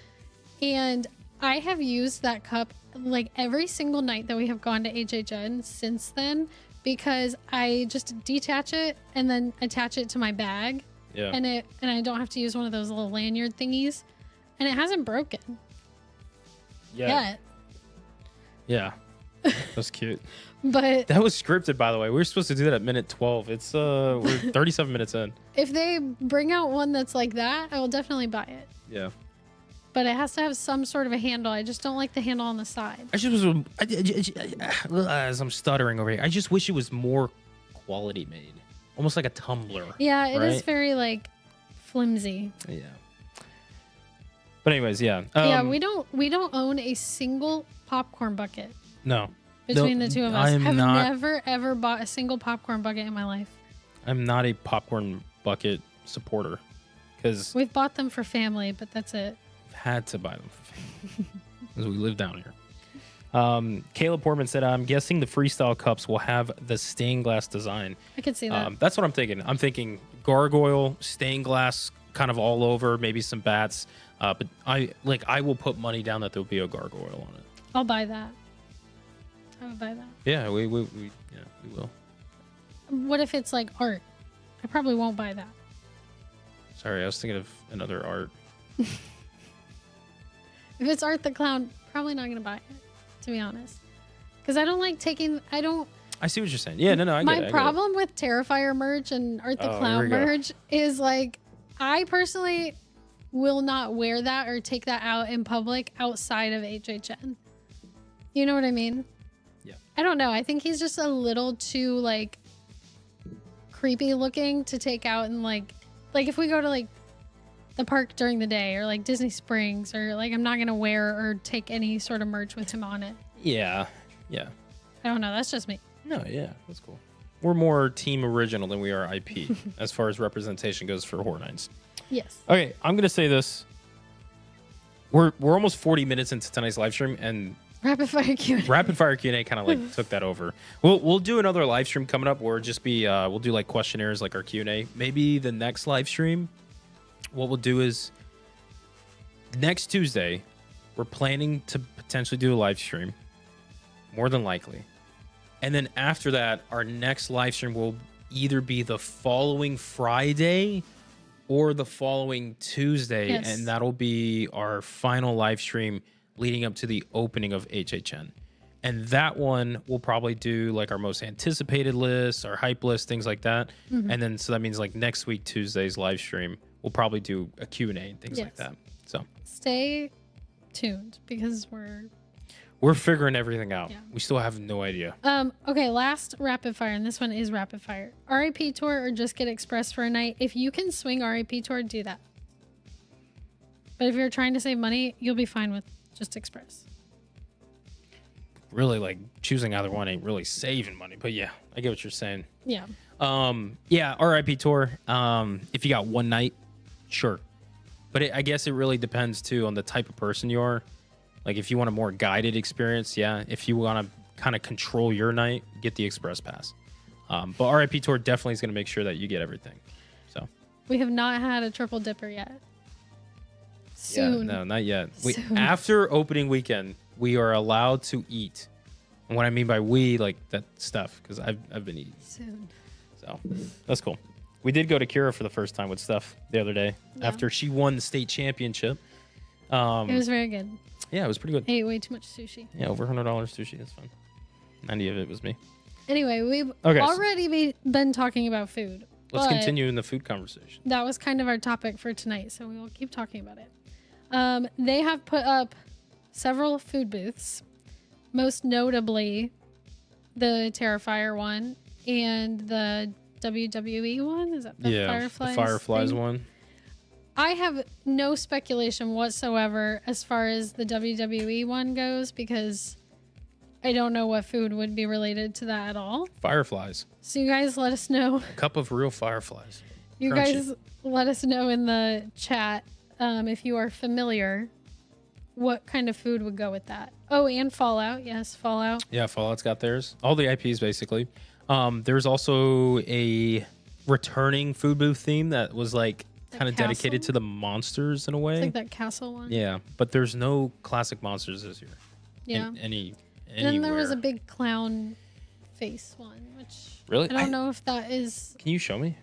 Speaker 2: And I have used that cup like every single night that we have gone to HHN since then, because I just detach it and then attach it to my bag.
Speaker 1: Yeah.
Speaker 2: And I don't have to use one of those little lanyard thingies, and it hasn't broken yet.
Speaker 1: Yeah. That's cute.
Speaker 2: But
Speaker 1: That was scripted, by the way. We were supposed to do that at minute 12. It's we're 37 minutes in.
Speaker 2: if they bring out one that's like that, I will definitely buy it.
Speaker 1: Yeah.
Speaker 2: But it has to have some sort of a handle. I just don't like the handle on the side.
Speaker 1: I just was as I'm stuttering over here. I just wish it was more quality made, almost like a tumbler.
Speaker 2: Yeah, it is
Speaker 1: right?
Speaker 2: very like flimsy.
Speaker 1: Yeah. But anyways, yeah.
Speaker 2: Yeah, we don't own a single popcorn bucket
Speaker 1: No.
Speaker 2: between
Speaker 1: No,
Speaker 2: the two of us. I've never ever bought a single popcorn bucket in my life.
Speaker 1: I'm not a popcorn bucket supporter, because
Speaker 2: We've bought them for family, but that's it.
Speaker 1: I've had to buy them because we live down here. Caleb Portman said, I'm guessing the freestyle cups will have the stained glass design.
Speaker 2: I could see that.
Speaker 1: That's what I'm thinking. I'm thinking gargoyle, stained glass, kind of all over, maybe some bats. But I will put money down that there'll be a gargoyle on it.
Speaker 2: I'll buy that. I would buy that.
Speaker 1: Yeah, we will.
Speaker 2: What if it's like art? I probably won't buy that.
Speaker 1: Sorry, I was thinking of another art.
Speaker 2: If it's Art the Clown, probably not gonna buy it, to be honest. Because I don't like taking. I don't.
Speaker 1: I see what you're saying. Yeah, no, I get it.
Speaker 2: My problem with Terrifier merch and Art the Clown
Speaker 1: here we go.
Speaker 2: merch is like, I personally will not wear that or take that out in public outside of HHN. You know what I mean?
Speaker 1: Yeah.
Speaker 2: I don't know. I think he's just a little too like creepy looking to take out, and like if we go to like the park during the day or like Disney Springs, or like, I'm not gonna wear or take any sort of merch with him on it.
Speaker 1: Yeah.
Speaker 2: I don't know. That's just me.
Speaker 1: No, yeah, that's cool. We're more team original than we are IP as far as representation goes for Horror Nights.
Speaker 2: Yes.
Speaker 1: Okay, I'm gonna say this. We're almost 40 minutes into tonight's live stream, and
Speaker 2: Rapid fire Q&A.
Speaker 1: rapid fire Q&A kind of like took that over. We'll do another live stream coming up where it'll just be we'll do like questionnaires like our Q&A. Maybe the next live stream, what we'll do is next Tuesday, we're planning to potentially do a live stream, more than likely. And then after that, our next live stream will either be the following Friday or the following Tuesday.
Speaker 2: Yes.
Speaker 1: And that'll be our final live stream leading up to the opening of HHN. And that one we'll probably do like our most anticipated list, our hype list, things like that.
Speaker 2: Mm-hmm.
Speaker 1: And then so that means like next week, Tuesday's live stream, we'll probably do a Q&A and things like
Speaker 2: Yes.
Speaker 1: that. So
Speaker 2: Stay tuned because
Speaker 1: we're figuring everything out.
Speaker 2: Yeah.
Speaker 1: We still have no idea.
Speaker 2: okay, last rapid fire, and this one is rapid fire. RIP tour or just get express for a night. If you can swing RIP tour, do that. But if you're trying to save money, you'll be fine with just express.
Speaker 1: Really, like choosing either one ain't really saving money. But yeah, I get what you're saying.
Speaker 2: Yeah.
Speaker 1: Yeah, RIP tour. If you got one night, sure. But I guess it really depends too on the type of person you are. Like if you want a more guided experience, yeah. If you want to kind of control your night, get the express pass. But RIP tour definitely is going to make sure that you get everything. So
Speaker 2: We have not had a triple dipper yet. Soon.
Speaker 1: yeah, no, not yet.
Speaker 2: Soon.
Speaker 1: After opening weekend, we are allowed to eat. And what I mean by we, like that stuff, because I've been eating.
Speaker 2: Soon.
Speaker 1: So that's cool. We did go to Kira for the first time with Steph the other day after she won the state championship.
Speaker 2: It was very good.
Speaker 1: Yeah, it was pretty good.
Speaker 2: I ate way too much sushi.
Speaker 1: Yeah, over $100 sushi. That's fun. 90 of it was me.
Speaker 2: Anyway, we've
Speaker 1: Okay, so-
Speaker 2: already been talking about food.
Speaker 1: Let's
Speaker 2: but
Speaker 1: continue in the food conversation.
Speaker 2: That was kind of our topic for tonight, so we will keep talking about it. They have put up several food booths, most notably the Terrifier one and the WWE one. Is that the Fireflies?
Speaker 1: The Fireflies
Speaker 2: thing?
Speaker 1: one.
Speaker 2: I have no speculation whatsoever as far as the WWE one goes because I don't know what food would be related to that at all.
Speaker 1: Fireflies.
Speaker 2: So you guys let us know.
Speaker 1: A cup of real fireflies.
Speaker 2: You
Speaker 1: Crunchy.
Speaker 2: guys let us know in the chat if you are familiar what kind of food would go with that. Oh, and Fallout. Yes, Fallout.
Speaker 1: Yeah, Fallout's got theirs. All the IPs, basically. There's also a returning food booth theme that was like kind of dedicated to the monsters in a way.
Speaker 2: It's like that castle one.
Speaker 1: Yeah, but there's no classic monsters this year.
Speaker 2: Yeah.
Speaker 1: Anywhere.
Speaker 2: Then there was a big clown face one, which
Speaker 1: Really?
Speaker 2: I don't know if that is.
Speaker 1: Can you show me?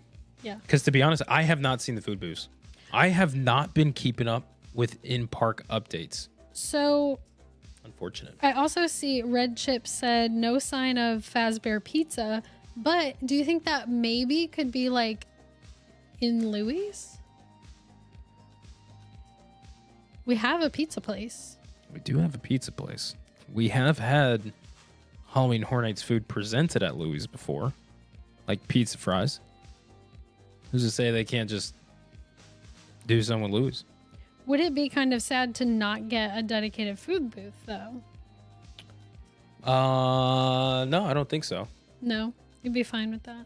Speaker 2: Yeah.
Speaker 1: Because to be honest, I have not seen the food booths. I have not been keeping up with in-park updates.
Speaker 2: So
Speaker 1: Unfortunate.
Speaker 2: I also see Red Chip said no sign of Fazbear Pizza, but do you think that maybe could be like in Louis? We have a pizza place.
Speaker 1: We do have a pizza place. We have had Halloween Horror Nights food presented at Louis before, like pizza fries. Who's to say they can't just do something with Louis?
Speaker 2: Would it be kind of sad to not get a dedicated food booth though?
Speaker 1: No, I don't think so.
Speaker 2: No, you'd be fine with that.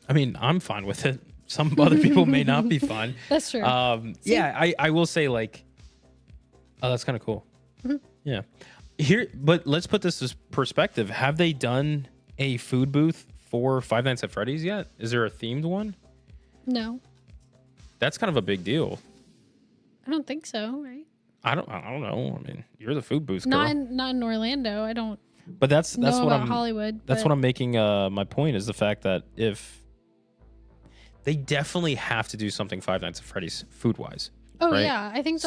Speaker 1: I mean, I'm fine with it. Some other people may not be fine.
Speaker 2: That's true.
Speaker 1: Yeah, I will say like, oh, that's kind of cool.
Speaker 2: Mm-hmm.
Speaker 1: Yeah. Here, but let's put this as perspective. Have they done a food booth for Five Nights at Freddy's yet? Is there a themed one?
Speaker 2: No,
Speaker 1: That's kind of a big deal.
Speaker 2: I don't think so. Right?
Speaker 1: I don't know. I mean, you're the food booth girl.
Speaker 2: Not in Orlando. I don't
Speaker 1: But that's
Speaker 2: know
Speaker 1: what
Speaker 2: about
Speaker 1: I'm
Speaker 2: Hollywood.
Speaker 1: That's
Speaker 2: but
Speaker 1: what I'm making my point is the fact that if they definitely have to do something Five Nights at Freddy's food wise.
Speaker 2: Oh
Speaker 1: right?
Speaker 2: yeah, I think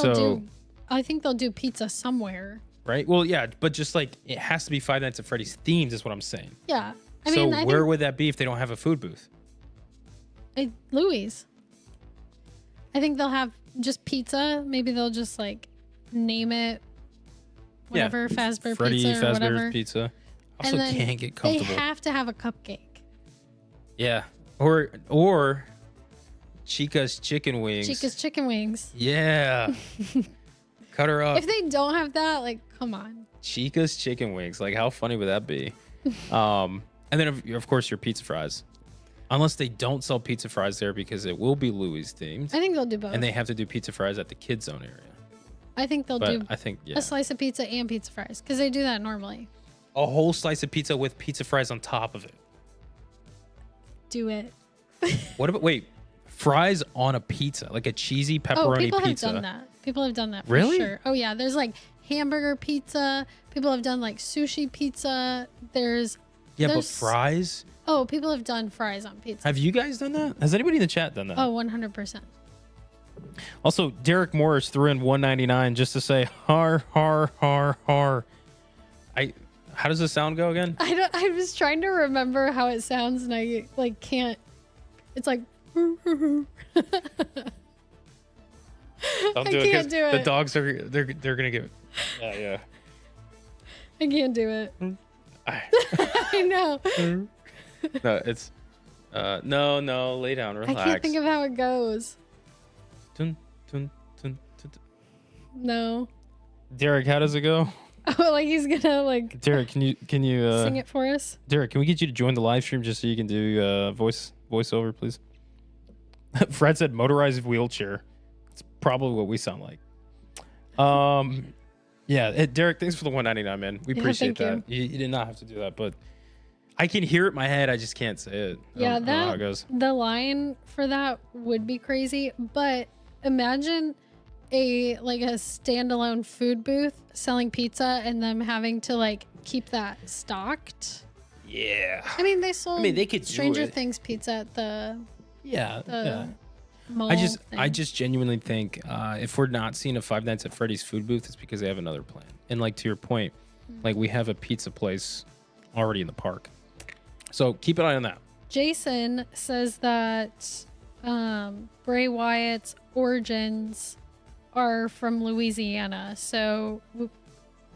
Speaker 2: they'll do pizza somewhere.
Speaker 1: Right? Well, yeah, but just like it has to be Five Nights at Freddy's themed is what I'm saying.
Speaker 2: Yeah. I
Speaker 1: so
Speaker 2: mean, I
Speaker 1: where
Speaker 2: think
Speaker 1: would that be if they don't have a food booth?
Speaker 2: Louis. I think they'll have just pizza. Maybe they'll just like name it whatever, Fazbear
Speaker 1: Freddy
Speaker 2: Pizza or
Speaker 1: Fazbear's
Speaker 2: whatever.
Speaker 1: Pizza. Also
Speaker 2: And then
Speaker 1: can't get comfortable.
Speaker 2: They have to have a cupcake.
Speaker 1: Yeah. Or Chica's chicken wings.
Speaker 2: Chica's chicken wings.
Speaker 1: Yeah. Cut her up.
Speaker 2: If they don't have that, like, come on.
Speaker 1: Chica's chicken wings. Like, how funny would that be? And then, of course, your pizza fries. Unless they don't sell pizza fries there because it will be Louis themed.
Speaker 2: I think they'll do both.
Speaker 1: And they have to do pizza fries at the kids zone area.
Speaker 2: I think they'll
Speaker 1: But
Speaker 2: do
Speaker 1: I think, yeah.
Speaker 2: a slice of pizza and pizza fries because they do that normally.
Speaker 1: A whole slice of pizza with pizza fries on top of it.
Speaker 2: Do it.
Speaker 1: What about, wait, fries on a pizza? Like a cheesy pepperoni
Speaker 2: people
Speaker 1: pizza?
Speaker 2: have done that. People have done that for
Speaker 1: Really?
Speaker 2: sure. Oh, yeah. There's like hamburger pizza. People have done like sushi pizza.
Speaker 1: Yeah, but
Speaker 2: there's-
Speaker 1: fries?
Speaker 2: Oh, people have done fries on pizza.
Speaker 1: Have you guys done that? Has anybody in the chat done that?
Speaker 2: Oh, 100%.
Speaker 1: Also, Derek Morris threw in $1.99 just to say har har har har. How does the sound go again?
Speaker 2: I was trying to remember how it sounds and I like can't. It's like
Speaker 1: I'll do it.
Speaker 2: can't
Speaker 1: 'Cause
Speaker 2: do
Speaker 1: the
Speaker 2: it.
Speaker 1: dogs are they're gonna give it. Yeah.
Speaker 2: I can't do it.
Speaker 1: I
Speaker 2: I know.
Speaker 1: no, it's no, lay down, relax.
Speaker 2: I can't think of how it goes.
Speaker 1: Dun, dun, dun, dun, dun.
Speaker 2: No.
Speaker 1: Derek, how does it go?
Speaker 2: Oh, like he's gonna like
Speaker 1: Derek, can you
Speaker 2: sing it for us?
Speaker 1: Derek, can we get you to join the live stream just so you can do voiceover, please? Fred said motorized wheelchair. It's probably what we sound like. Yeah, Derek, thanks for the $1.99, man. We appreciate that.
Speaker 2: thank
Speaker 1: You did not have to do that, but I can hear it in my head. I just can't say it. I don't know how it goes.
Speaker 2: The line for that would be crazy, but imagine a standalone food booth selling pizza and them having to like keep that stocked.
Speaker 1: Yeah.
Speaker 2: I mean, they sold
Speaker 1: they could do
Speaker 2: Stranger
Speaker 1: it.
Speaker 2: Things pizza at the
Speaker 1: Yeah.
Speaker 2: mall
Speaker 1: I
Speaker 2: thing.
Speaker 1: just genuinely think if we're not seeing a Five Nights at Freddy's food booth, it's because they have another plan. And like to your point, like we have a pizza place already in the park. So keep an eye on that.
Speaker 2: Jason says that Bray Wyatt's origins are from Louisiana, so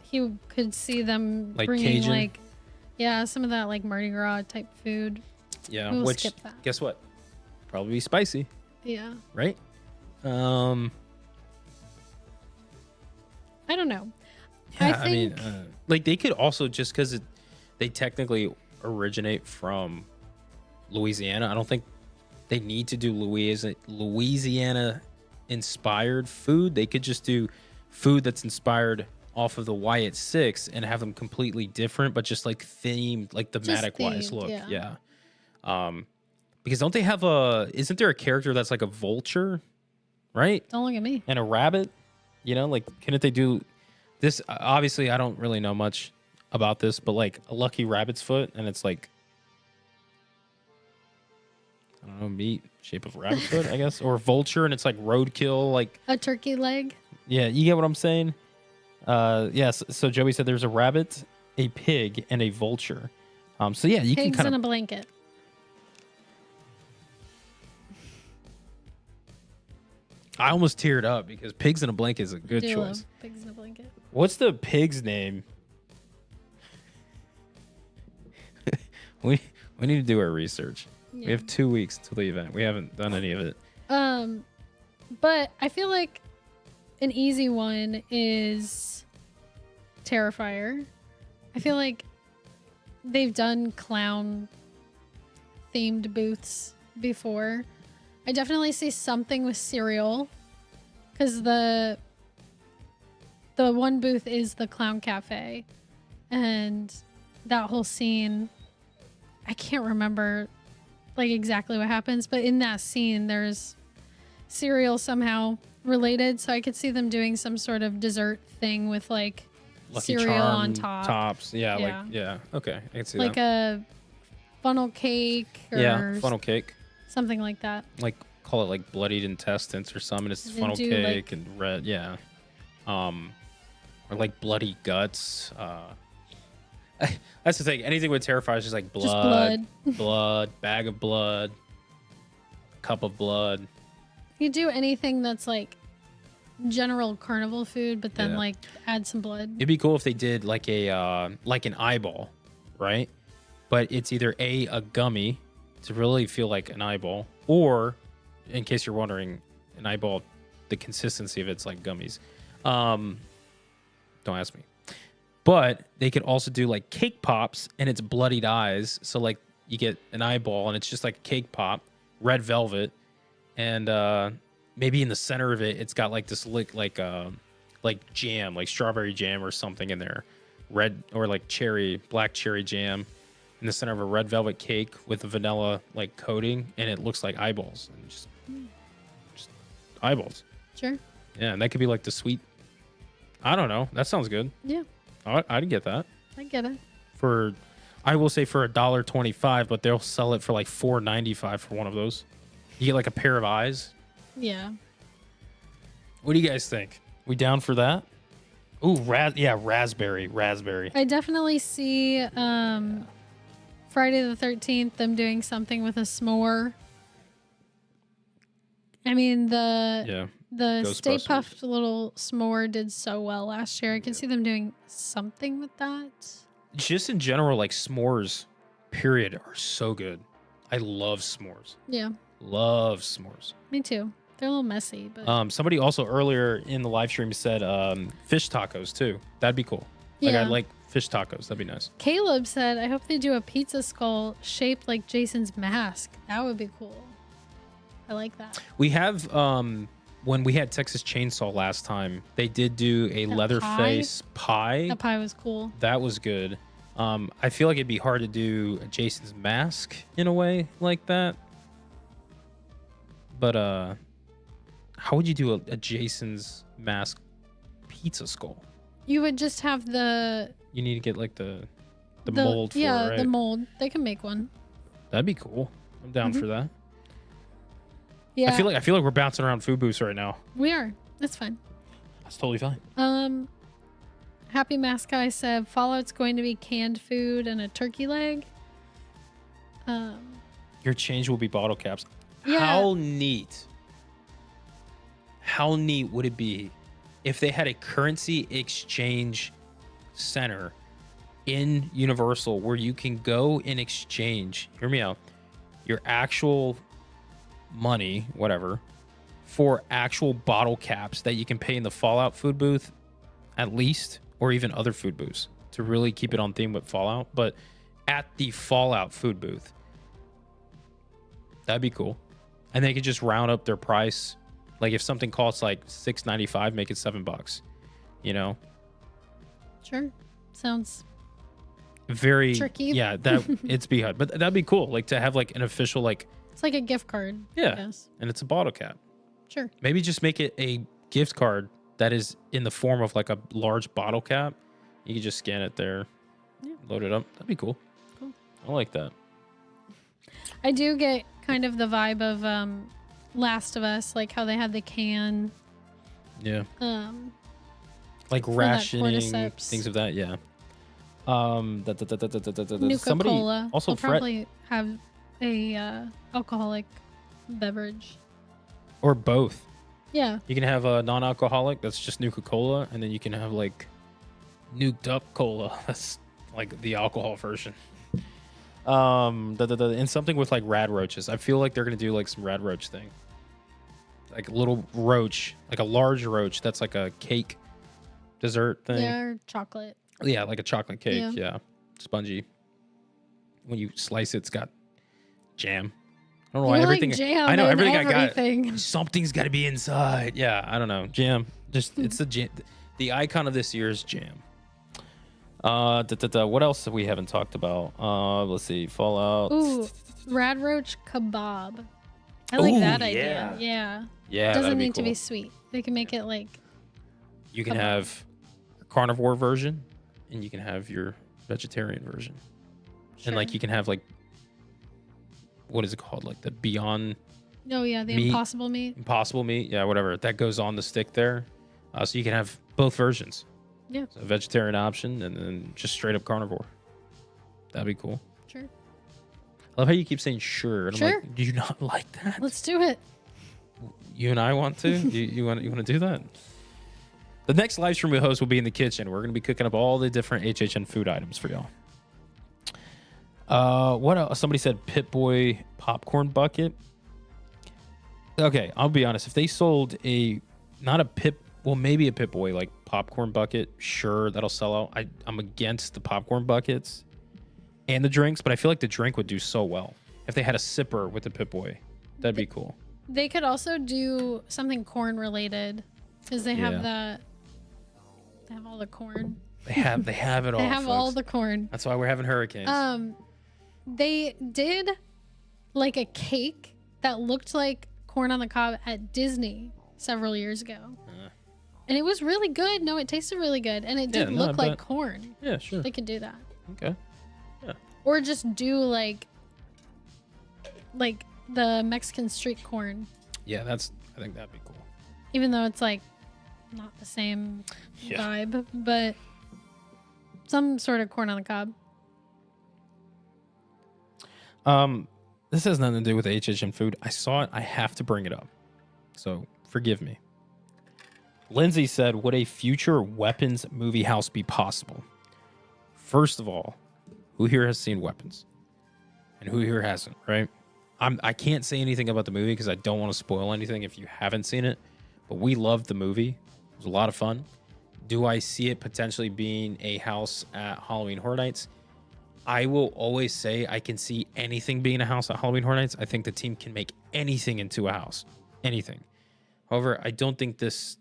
Speaker 2: he could see them
Speaker 1: Like
Speaker 2: bringing
Speaker 1: Cajun?
Speaker 2: like, yeah, some of that like Mardi Gras type food.
Speaker 1: Yeah,
Speaker 2: We'll
Speaker 1: which
Speaker 2: skip that.
Speaker 1: guess what? Probably be spicy,
Speaker 2: Yeah,
Speaker 1: right?
Speaker 2: I don't know.
Speaker 1: Yeah,
Speaker 2: I
Speaker 1: mean,
Speaker 2: think
Speaker 1: like they could also just because they technically originate from Louisiana. I don't think they need to do Louisiana inspired food. They could just do food that's inspired off of the Wyatt Six and have them completely different, but just like themed, like thematic wise
Speaker 2: themed,
Speaker 1: look.
Speaker 2: yeah.
Speaker 1: Because don't they have isn't there a character that's like a vulture, right?
Speaker 2: don't look at me.
Speaker 1: And a rabbit, like couldn't they do this? Obviously I don't really know much about this, but like a lucky rabbit's foot, and it's like, I don't know, meat shape of rabbit foot, I guess, or vulture, and it's like roadkill, like
Speaker 2: A turkey leg.
Speaker 1: yeah, you get what I'm saying. Yes, so Joey said there's a rabbit, a pig, and a vulture. So yeah, you
Speaker 2: Pigs
Speaker 1: can
Speaker 2: in
Speaker 1: kind
Speaker 2: a
Speaker 1: of.
Speaker 2: blanket.
Speaker 1: I almost teared up because pigs in a blanket is a good
Speaker 2: Do
Speaker 1: choice.
Speaker 2: love pigs in a blanket.
Speaker 1: What's the pig's name? we need to do our research.
Speaker 2: Yeah.
Speaker 1: We have 2 weeks till the event. We haven't done any of it.
Speaker 2: But I feel like an easy one is Terrifier. I feel like they've done clown themed booths before. I definitely see something with cereal because the one booth is the clown cafe, and that whole scene, I can't remember like exactly what happens, but in that scene there's cereal somehow related, so I could see them doing some sort of dessert thing with like
Speaker 1: Lucky
Speaker 2: cereal
Speaker 1: Charm
Speaker 2: on top,
Speaker 1: tops. Yeah,
Speaker 2: Yeah.
Speaker 1: like yeah. Okay, I can see
Speaker 2: like
Speaker 1: that.
Speaker 2: a funnel cake or
Speaker 1: Funnel cake.
Speaker 2: something like that.
Speaker 1: Like call it like bloodied intestines or something. It's
Speaker 2: And then
Speaker 1: funnel
Speaker 2: do,
Speaker 1: cake
Speaker 2: like-
Speaker 1: and red. Yeah. Or like bloody guts. That's the thing. Anything with Terrifier is just like blood,
Speaker 2: Just
Speaker 1: blood, bag of blood, cup of blood.
Speaker 2: You do anything that's like general carnival food, but then
Speaker 1: Yeah.
Speaker 2: like add some blood.
Speaker 1: It'd be cool if they did like like an eyeball, right? But it's either a gummy to really feel like an eyeball, or, in case you're wondering, an eyeball, the consistency of it's like gummies. Don't ask me. But they could also do like cake pops, and it's bloodied eyes. So like you get an eyeball, and it's just like a cake pop, red velvet, and maybe in the center of it, it's got like this like jam, like strawberry jam or something in there, red or like black cherry jam, in the center of a red velvet cake with a vanilla like coating, and it looks like eyeballs, and just eyeballs.
Speaker 2: Sure.
Speaker 1: Yeah, and that could be like the sweet. I don't know. That sounds good.
Speaker 2: Yeah,
Speaker 1: I'd get that
Speaker 2: I get it.
Speaker 1: for. I will say for $1.25, but they'll sell it for like $4.95 for one of those. You get like a pair of eyes.
Speaker 2: Yeah.
Speaker 1: What do you guys think? We down for that? Ooh, raspberry.
Speaker 2: I definitely see Friday the 13th them doing something with a s'more. I mean the Stay
Speaker 1: Ghostbusters.
Speaker 2: Puft little s'more did so well last year. I can see them doing something with that.
Speaker 1: Just in general, like s'mores, period, are so good. I love s'mores.
Speaker 2: Yeah,
Speaker 1: Love s'mores.
Speaker 2: me too. They're a little messy, but
Speaker 1: Somebody also earlier in the live stream said fish tacos too. That'd be cool. Like
Speaker 2: Yeah.
Speaker 1: I'd like fish tacos. That'd be nice.
Speaker 2: Caleb said, I hope they do a pizza skull shaped like Jason's mask. That would be cool. I like that.
Speaker 1: We have when we had Texas Chainsaw last time, they did do a
Speaker 2: That
Speaker 1: Leatherface pie.
Speaker 2: That pie was cool.
Speaker 1: That was good. I feel like it'd be hard to do a Jason's mask in a way like that. But how would you do a Jason's mask pizza skull?
Speaker 2: You would just have the
Speaker 1: You need to get like the mold for it, right?
Speaker 2: the mold. They can make one.
Speaker 1: That'd be cool. I'm down for that.
Speaker 2: Yeah,
Speaker 1: I feel like we're bouncing around food booths right now.
Speaker 2: we are. That's fine.
Speaker 1: That's totally fine.
Speaker 2: Happy Mask Guy said Fallout's going to be canned food and a turkey leg.
Speaker 1: Your change will be bottle caps.
Speaker 2: Yeah.
Speaker 1: How neat. how neat would it be if they had a currency exchange center in Universal where you can go and exchange, hear me out, your actual money, whatever, for actual bottle caps that you can pay in the Fallout food booth at least, or even other food booths to really keep it on theme with Fallout. But at the Fallout food booth, that'd be cool. And they could just round up their price. Like if something costs like $6.95, make it $7, you know?
Speaker 2: Sure. Sounds
Speaker 1: very
Speaker 2: tricky.
Speaker 1: Yeah, that it's BHUD. But that'd be cool. Like to have like an official like,
Speaker 2: it's like a gift card.
Speaker 1: yeah.
Speaker 2: I guess.
Speaker 1: And it's a bottle cap.
Speaker 2: Sure.
Speaker 1: Maybe just make it a gift card that is in the form of like a large bottle cap. You can just scan it there, load it up. That'd be cool.
Speaker 2: Cool.
Speaker 1: I like that.
Speaker 2: I do get kind of the vibe of Last of Us, like how they had the can.
Speaker 1: Yeah. Like
Speaker 2: for that
Speaker 1: rationing,
Speaker 2: cordyceps.
Speaker 1: things of that. Yeah.
Speaker 2: Nuka
Speaker 1: Somebody
Speaker 2: Cola.
Speaker 1: also
Speaker 2: They'll probably have a alcoholic beverage.
Speaker 1: or both.
Speaker 2: Yeah.
Speaker 1: You can have a non-alcoholic that's just Nuka Cola, and then you can have like nuked up cola. That's like the alcohol version. And something with like rad roaches. I feel like they're gonna do like some rad roach thing, like a little roach, like a large roach that's like a cake dessert thing.
Speaker 2: Yeah, or chocolate.
Speaker 1: Yeah, like a chocolate cake.
Speaker 2: Yeah.
Speaker 1: Yeah, spongy. When you slice it, it's got jam. I don't know why
Speaker 2: You
Speaker 1: everything.
Speaker 2: like jam
Speaker 1: I know
Speaker 2: in
Speaker 1: everything.
Speaker 2: everything.
Speaker 1: I got something's got to be inside. Yeah, I don't know. Jam. Just it's the jam. The icon of this year is jam. What else we haven't talked about? Let's see. Fallout.
Speaker 2: Ooh, rad roach kebab. I like
Speaker 1: Ooh,
Speaker 2: that
Speaker 1: yeah.
Speaker 2: idea. Yeah.
Speaker 1: Yeah,
Speaker 2: It doesn't
Speaker 1: that'd be
Speaker 2: need to
Speaker 1: cool.
Speaker 2: be sweet. They can make it like
Speaker 1: You can
Speaker 2: kebab.
Speaker 1: have a carnivore version, and you can have your vegetarian version, and like
Speaker 2: sure.
Speaker 1: you can have like what is it called? Like the Beyond
Speaker 2: Oh yeah, the
Speaker 1: meat.
Speaker 2: impossible meat.
Speaker 1: Impossible meat, yeah, whatever that goes on the stick there. So you can have both versions.
Speaker 2: Yeah.
Speaker 1: So a vegetarian option and then just straight up carnivore. That'd be cool.
Speaker 2: Sure.
Speaker 1: I love how you keep saying sure. And I'm
Speaker 2: Sure.
Speaker 1: like, do you not like that?
Speaker 2: Let's do it.
Speaker 1: You and I want to? you want to do that? The next live stream we host will be in the kitchen. We're going to be cooking up all the different HHN food items for y'all. What else? Somebody said Pit Boy popcorn bucket. Okay, I'll be honest. If they sold not a Pit, well, maybe a Pit Boy like popcorn bucket, sure, that'll sell out. I'm against the popcorn buckets and the drinks, but I feel like the drink would do so well if they had a sipper with the Pit Boy. That'd be cool.
Speaker 2: They could also do something corn related because they have
Speaker 1: Yeah.
Speaker 2: that. They have all the corn.
Speaker 1: They have it all.
Speaker 2: They have all
Speaker 1: folks.
Speaker 2: the corn.
Speaker 1: That's why we're having hurricanes.
Speaker 2: They did like a cake that looked like corn on the cob at Disney several years ago. And it was really good. No, it tasted really good. And it did
Speaker 1: no, I
Speaker 2: look like
Speaker 1: bet.
Speaker 2: corn.
Speaker 1: Yeah, sure.
Speaker 2: They could do that.
Speaker 1: Okay.
Speaker 2: Or just do like the Mexican street corn.
Speaker 1: Yeah, I think that'd be cool.
Speaker 2: Even though it's like not the same
Speaker 1: Yeah.
Speaker 2: vibe, but some sort of corn on the cob.
Speaker 1: This has nothing to do with HHN food. I saw it. I have to bring it up. So forgive me. Lindsay said, would a future Weapons movie house be possible? First of all, who here has seen Weapons? And who here hasn't, right? I can't say anything about the movie because I don't want to spoil anything if you haven't seen it. But we loved the movie. It was a lot of fun. Do I see it potentially being a house at Halloween Horror Nights? I will always say I can see anything being a house at Halloween Horror Nights. I think the team can make anything into a house. Anything. However, I don't think this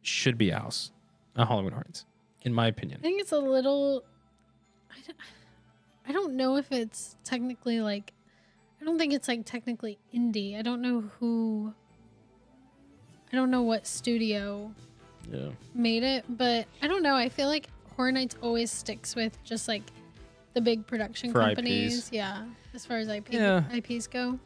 Speaker 1: should be a house at Halloween Horror Nights, in my opinion.
Speaker 2: I think it's a little. I don't know if it's technically like. I don't think it's like technically indie. I don't know who. I don't know what studio
Speaker 1: Yeah.
Speaker 2: made it, but I don't know. I feel like Horror Nights always sticks with just like the big production
Speaker 1: For
Speaker 2: companies.
Speaker 1: IPs.
Speaker 2: Yeah, as far as
Speaker 1: Yeah.
Speaker 2: IPs go.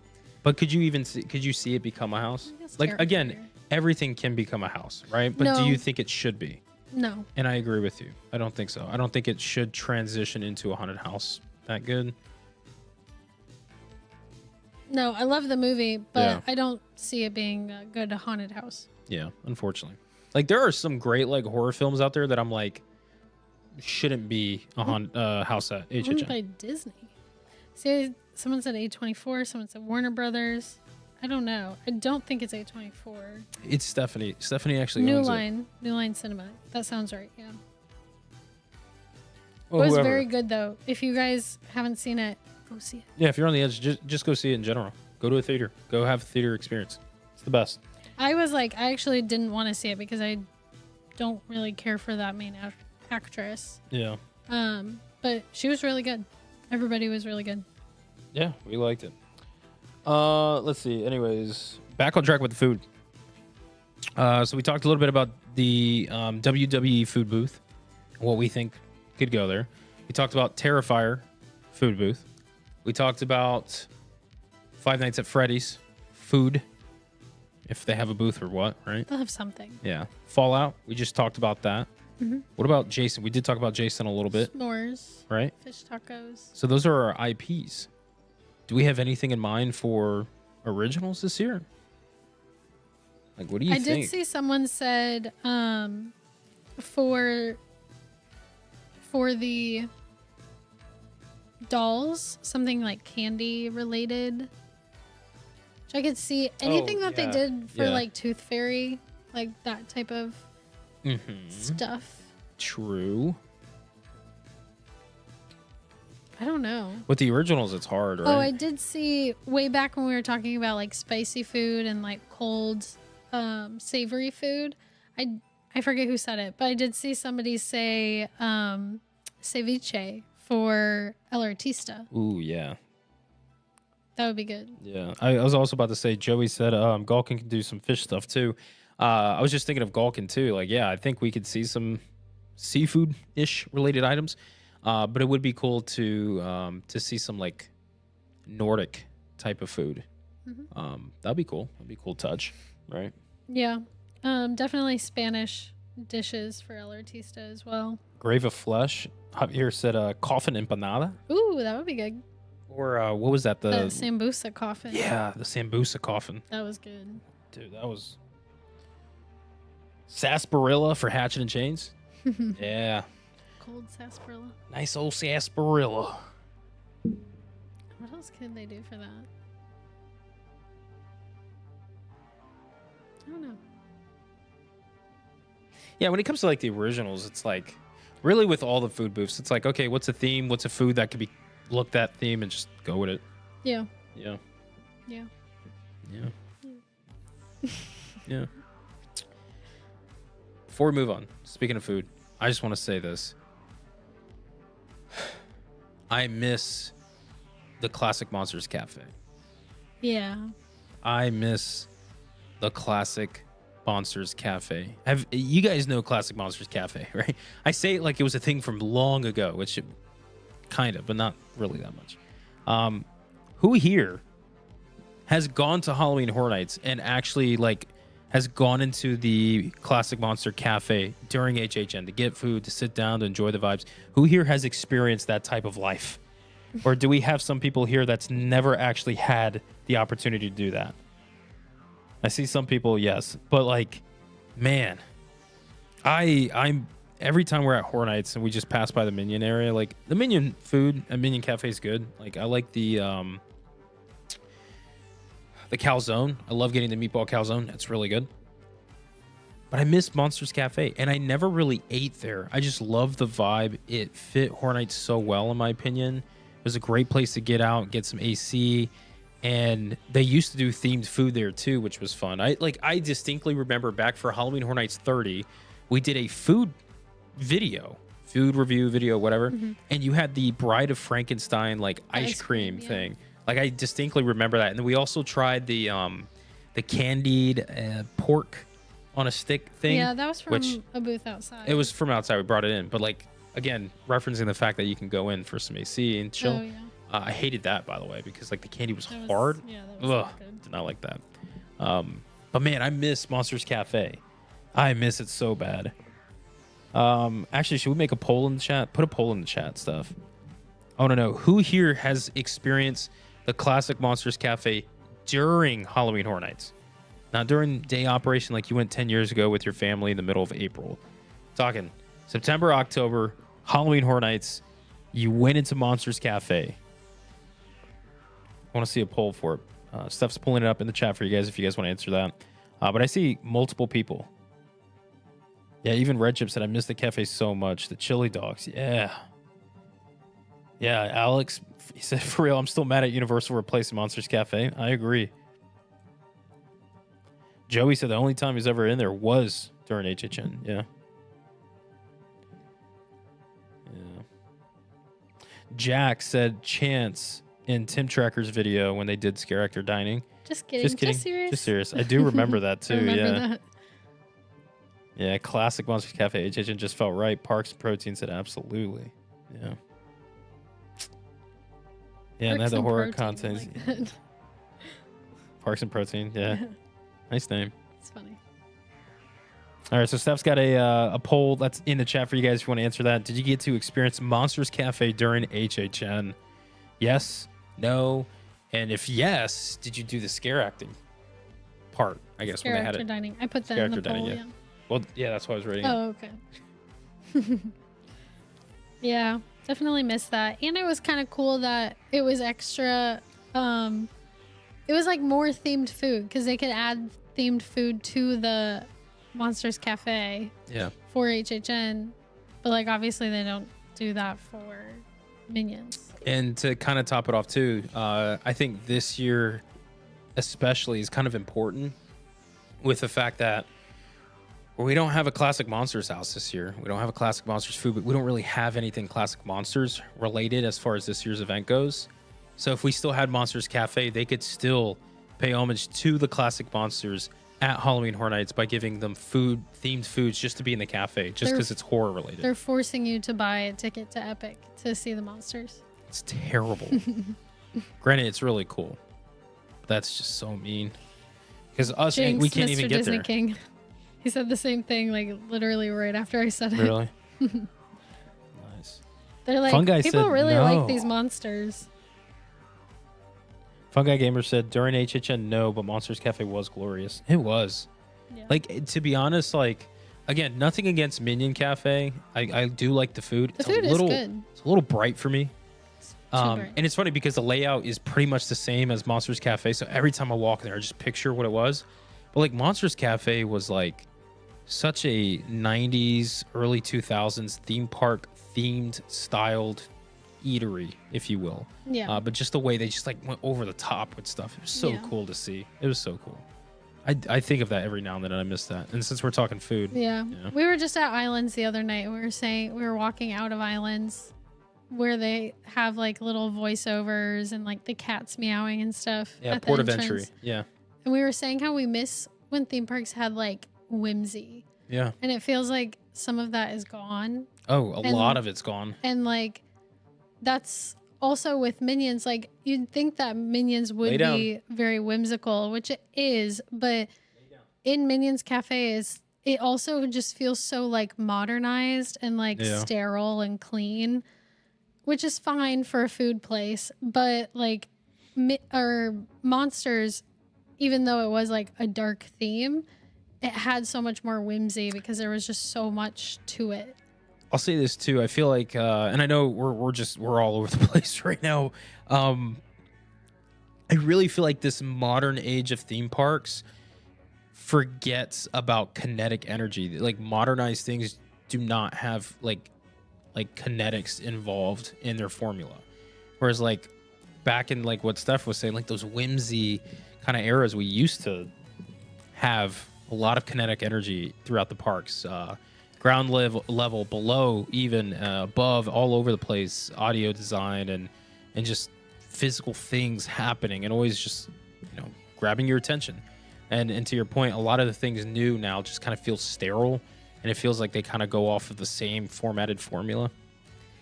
Speaker 1: But could you see it become a house?
Speaker 2: I guess
Speaker 1: Like,
Speaker 2: Terrifier.
Speaker 1: again, everything can become a house, right? But do
Speaker 2: No.
Speaker 1: you think it should be?
Speaker 2: No.
Speaker 1: And I agree with you. I don't think so. I don't think it should transition into a haunted house that good.
Speaker 2: No, I love the movie, but
Speaker 1: Yeah.
Speaker 2: I don't see it being a good haunted house.
Speaker 1: Yeah, unfortunately. Like there are some great like horror films out there that I'm like shouldn't be a house at
Speaker 2: Owned
Speaker 1: HHN.
Speaker 2: by Disney. See, someone said A24, someone said Warner Brothers. I don't know. I don't think it's A24.
Speaker 1: It's Stephanie. Stephanie actually
Speaker 2: New
Speaker 1: owns
Speaker 2: Line Cinema. That sounds right. Yeah.
Speaker 1: Well,
Speaker 2: it was
Speaker 1: whoever.
Speaker 2: very good though. If you guys haven't seen it, go see it.
Speaker 1: Yeah, if you're on the edge, just go see it in general. Go to a theater. Go have a theater experience. It's the best.
Speaker 2: I was like, I actually didn't want to see it because I don't really care for that main actress.
Speaker 1: Yeah.
Speaker 2: But she was really good. Everybody was really good.
Speaker 1: Yeah, we liked it. Let's see. Anyways, back on track with the food. So we talked a little bit about the WWE food booth, what we think could go there. We talked about Terrifier food booth. We talked about Five Nights at Freddy's food, if they have a booth or what, right?
Speaker 2: They'll have something.
Speaker 1: Yeah. Fallout, we just talked about that. What about Jason? We did talk about Jason a little bit,
Speaker 2: S'mores,
Speaker 1: right?
Speaker 2: fish tacos.
Speaker 1: So those are our IPs. Do we have anything in mind for originals this year? Like, what do you
Speaker 2: I
Speaker 1: think?
Speaker 2: did see someone said for the dolls, something like candy related. Which I could see anything that they did for like Tooth Fairy, like that type of stuff.
Speaker 1: True.
Speaker 2: I don't know.
Speaker 1: With the originals, it's hard, right?
Speaker 2: Oh, I did see way back when we were talking about like spicy food and like cold, savory food. I forget who said it, but I did see somebody say ceviche for El Artista.
Speaker 1: Ooh, yeah.
Speaker 2: That would be good.
Speaker 1: Yeah. I was also about to say, Joey said Galkin can do some fish stuff too. I was just thinking of Galkin too. Like, yeah, I think we could see some seafood-ish related items. But it would be cool to see some like Nordic type of food. That'd be cool. That'd be a cool touch, right?
Speaker 2: Yeah. Definitely Spanish dishes for El Artista as well.
Speaker 1: Grave of Flesh. Javier said coffin empanada.
Speaker 2: Ooh, that would be good.
Speaker 1: Or what was that?
Speaker 2: The sambusa coffin.
Speaker 1: Yeah, the sambusa coffin.
Speaker 2: That was good.
Speaker 1: Dude, that was sarsaparilla for Hatchet and Chains. Yeah.
Speaker 2: Cold sarsaparilla.
Speaker 1: Nice old sarsaparilla.
Speaker 2: What else could they do for that? I don't know.
Speaker 1: Yeah, when it comes to like the originals, it's like really with all the food booths, it's like, okay, what's a theme? What's a food that could be looked that theme and just go with it?
Speaker 2: Yeah.
Speaker 1: Yeah.
Speaker 2: Yeah.
Speaker 1: Yeah. Yeah. Before we move on, speaking of food, I just want to say this. I miss the Classic Monsters Cafe.
Speaker 2: Yeah.
Speaker 1: I miss the Classic Monsters Cafe. Have you guys know Classic Monsters Cafe, right? I say it like it was a thing from long ago, which kind of, but not really that much. Who here has gone to Halloween Horror Nights and actually like has gone into the Classic Monster Cafe during HHN to get food, to sit down, to enjoy the vibes? Who here has experienced that type of life? Or do we have some people here that's never actually had the opportunity to do that? I see some people, yes. But like, man, I'm every time we're at Horror Nights and we just pass by the Minion area, like the Minion food at Minion Cafe is good. Like I like the calzone. I love getting the meatball calzone. That's really good. But I miss Monsters Cafe, and I never really ate there. I just love the vibe. It fit Horror Nights so well, in my opinion. It was a great place to get out, get some AC, and they used to do themed food there too, which was fun. I distinctly remember back for Halloween Horror Nights 30, we did a food review video, whatever, and you had the Bride of Frankenstein like ice cream thing. Like I distinctly remember that. And then we also tried the candied pork on a stick thing.
Speaker 2: Yeah, that was from a booth outside.
Speaker 1: It was from outside. We brought it in, but like again, referencing the fact that you can go in for some AC and chill.
Speaker 2: Oh, yeah.
Speaker 1: I hated that, by the way, because like the candy was hard.
Speaker 2: Yeah, that was not good.
Speaker 1: Did not like that. But man, I miss Monsters Cafe. I miss it so bad. Actually, should we make a poll in the chat? Put a poll in the chat, stuff. I want to know who here has experienced the classic Monsters Cafe during Halloween Horror Nights. Not during day operation like you went 10 years ago with your family in the middle of April. Talking September, October, Halloween Horror Nights. You went into Monsters Cafe. I want to see a poll for it. Steph's pulling it up in the chat for you guys if you guys want to answer that. But I see multiple people. Yeah, even Red Chip said, I miss the cafe so much. The chili dogs. Yeah. Yeah, Alex, he said, for real, I'm still mad at Universal replacing Monsters Cafe. I agree. Joey said the only time he's ever in there was during HHN. Yeah. Yeah. Jack said Chance in Tim Tracker's video when they did Scare Actor Dining.
Speaker 2: Just kidding.
Speaker 1: Just kidding.
Speaker 2: Just serious.
Speaker 1: Just serious. I do remember that too.
Speaker 2: That.
Speaker 1: Yeah, classic Monsters Cafe. HHN just felt right. Parks and Protein said absolutely. Yeah. Yeah, and they had the horror content.
Speaker 2: Like
Speaker 1: Parks and Protein. Yeah. Nice name.
Speaker 2: It's funny.
Speaker 1: All right, so Steph's got a poll that's in the chat for you guys if you want to answer that. Did you get to experience Monsters Cafe during HHN? Yes, no, and if yes, did you do the scare acting part? I guess
Speaker 2: Scare
Speaker 1: when they had
Speaker 2: Actor
Speaker 1: it.
Speaker 2: Dining. I put that
Speaker 1: Scare
Speaker 2: in the
Speaker 1: Actor
Speaker 2: poll.
Speaker 1: Dining, yeah. Well, yeah, that's why I was reading it.
Speaker 2: Oh, okay. Yeah, definitely missed that. And it was kind of cool that it was extra. It was like more themed food because they could add themed food to the Monsters Cafe.
Speaker 1: Yeah.
Speaker 2: For HHN, but like obviously they don't do that for Minions.
Speaker 1: And to kind of top it off too, I think this year especially is kind of important with the fact that we don't have a Classic Monsters house this year. We don't have a Classic Monsters food, but we don't really have anything Classic Monsters related as far as this year's event goes. So if we still had Monsters Cafe, they could still pay homage to the Classic Monsters at Halloween Horror Nights by giving them themed foods just to be in the cafe, just because it's horror related.
Speaker 2: They're forcing you to buy a ticket to Epic to see the monsters.
Speaker 1: It's terrible. Granted, it's really cool. But that's just so mean. Because us,
Speaker 2: Jinx,
Speaker 1: we can't
Speaker 2: Mr.
Speaker 1: even get
Speaker 2: Disney
Speaker 1: there.
Speaker 2: King. He said the same thing, like literally right after I said it.
Speaker 1: Really? Nice.
Speaker 2: They're like,
Speaker 1: Fun Guy
Speaker 2: people
Speaker 1: said
Speaker 2: really
Speaker 1: no.
Speaker 2: like these monsters.
Speaker 1: Fun Guy Gamer said during HHN, no, but Monsters Cafe was glorious. It was.
Speaker 2: Yeah.
Speaker 1: Like, to be honest, like, again, nothing against Minion Cafe. I do like the food.
Speaker 2: The food is good.
Speaker 1: It's a little bright for me.
Speaker 2: Bright.
Speaker 1: And it's funny because the layout is pretty much the same as Monsters Cafe. So every time I walk in there, I just picture what it was. But like Monsters Cafe was like such a 90s, early 2000s theme park themed styled eatery, if you will.
Speaker 2: Yeah.
Speaker 1: But just the way they just like went over the top with stuff. It was so cool to see. It was so cool. I think of that every now and then, and I miss that. And since we're talking food.
Speaker 2: Yeah.
Speaker 1: You know?
Speaker 2: We were just at Islands the other night. We were walking out of Islands where they have like little voiceovers and like the cats meowing and stuff.
Speaker 1: Yeah,
Speaker 2: at the
Speaker 1: port of
Speaker 2: entrance.
Speaker 1: entry. Yeah.
Speaker 2: And we were saying how we miss when theme parks had like whimsy.
Speaker 1: Yeah.
Speaker 2: And it feels like some of that is gone.
Speaker 1: Oh, a lot of it's gone.
Speaker 2: And like that's also with Minions. Like you'd think that Minions would be very whimsical, which it is, but in Minions Cafe it also just feels so like modernized and like sterile and clean, which is fine for a food place. But like Monsters, even though it was like a dark theme, it had so much more whimsy because there was just so much to it.
Speaker 1: I'll say this too. I feel like, and I know we're all over the place right now. I really feel like this modern age of theme parks forgets about kinetic energy. Like modernized things do not have like kinetics involved in their formula. Whereas like back in like what Steph was saying, like those whimsy kind of eras, we used to have a lot of kinetic energy throughout the parks. Ground level, below, even above, all over the place, audio design and just physical things happening and always just, grabbing your attention. And to your point, a lot of the things new now just kind of feel sterile, and it feels like they kind of go off of the same formatted formula.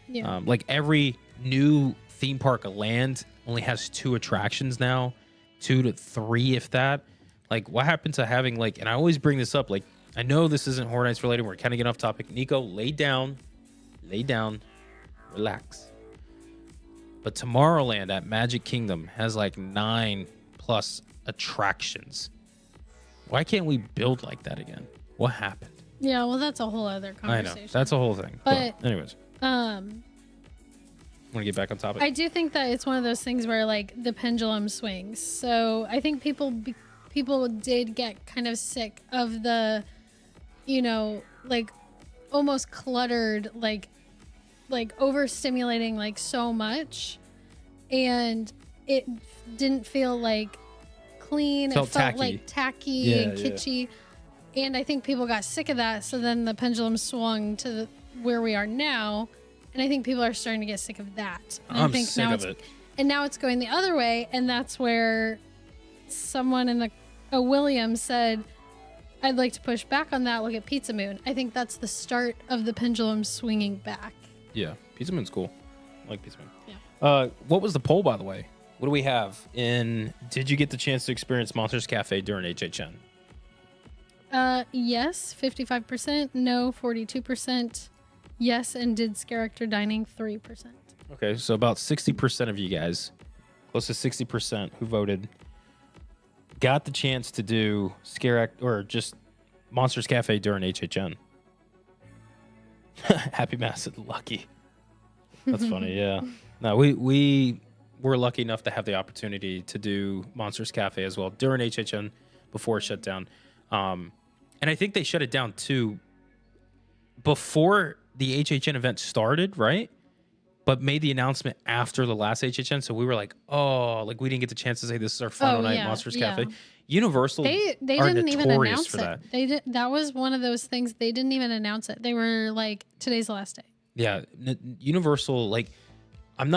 Speaker 2: Yeah.
Speaker 1: Like every new theme park land only has 2 attractions now, 2 to 3 if that. Like what happened to having like, and I always bring this up, like I know this isn't Horror Nights related, we're kind of getting off topic. Nico, lay down, relax. But Tomorrowland at Magic Kingdom has like 9+ attractions. Why can't we build like that again? What happened?
Speaker 2: Yeah, well, that's a whole other
Speaker 1: I
Speaker 2: conversation.
Speaker 1: know. That's a whole thing.
Speaker 2: But
Speaker 1: anyways. Want to get back on topic?
Speaker 2: I do think that it's one of those things where like the pendulum swings. So I think people did get kind of sick of the, like almost cluttered, like overstimulating like so much, and it didn't feel like clean. It felt
Speaker 1: tacky.
Speaker 2: like tacky and kitschy. Yeah. And I think people got sick of that. So then the pendulum swung to where we are now. And I think people are starting to get sick of that. And
Speaker 1: I'm
Speaker 2: I think
Speaker 1: sick of it.
Speaker 2: And now it's going the other way. And that's where someone in a Williams said, I'd like to push back on that. Look at Pizza Moon. I think that's the start of the pendulum swinging back.
Speaker 1: Yeah, Pizza Moon's cool. I like Pizza Moon.
Speaker 2: Yeah.
Speaker 1: What was the poll, by the way? What do we have did you get the chance to experience Monsters Cafe during HHN?
Speaker 2: Yes, 55%. No, 42%. Yes, and did character dining 3%.
Speaker 1: Okay, so about 60% of you guys, close to 60% who voted, got the chance to do or just Monsters Cafe during HHN. Happy Mass said lucky. That's funny, yeah. No, we were lucky enough to have the opportunity to do Monsters Cafe as well during HHN before it shut down. And I think they shut it down too before the HHN event started, right? But made the announcement after the last HHN. So we were like, oh, like we didn't get the chance to say this is our final night Monsters Cafe. Universal
Speaker 2: they
Speaker 1: are
Speaker 2: didn't even announce
Speaker 1: for that.
Speaker 2: That was one of those things. They didn't even announce it. They were like, today's the last day.
Speaker 1: Yeah. Universal, like, I'm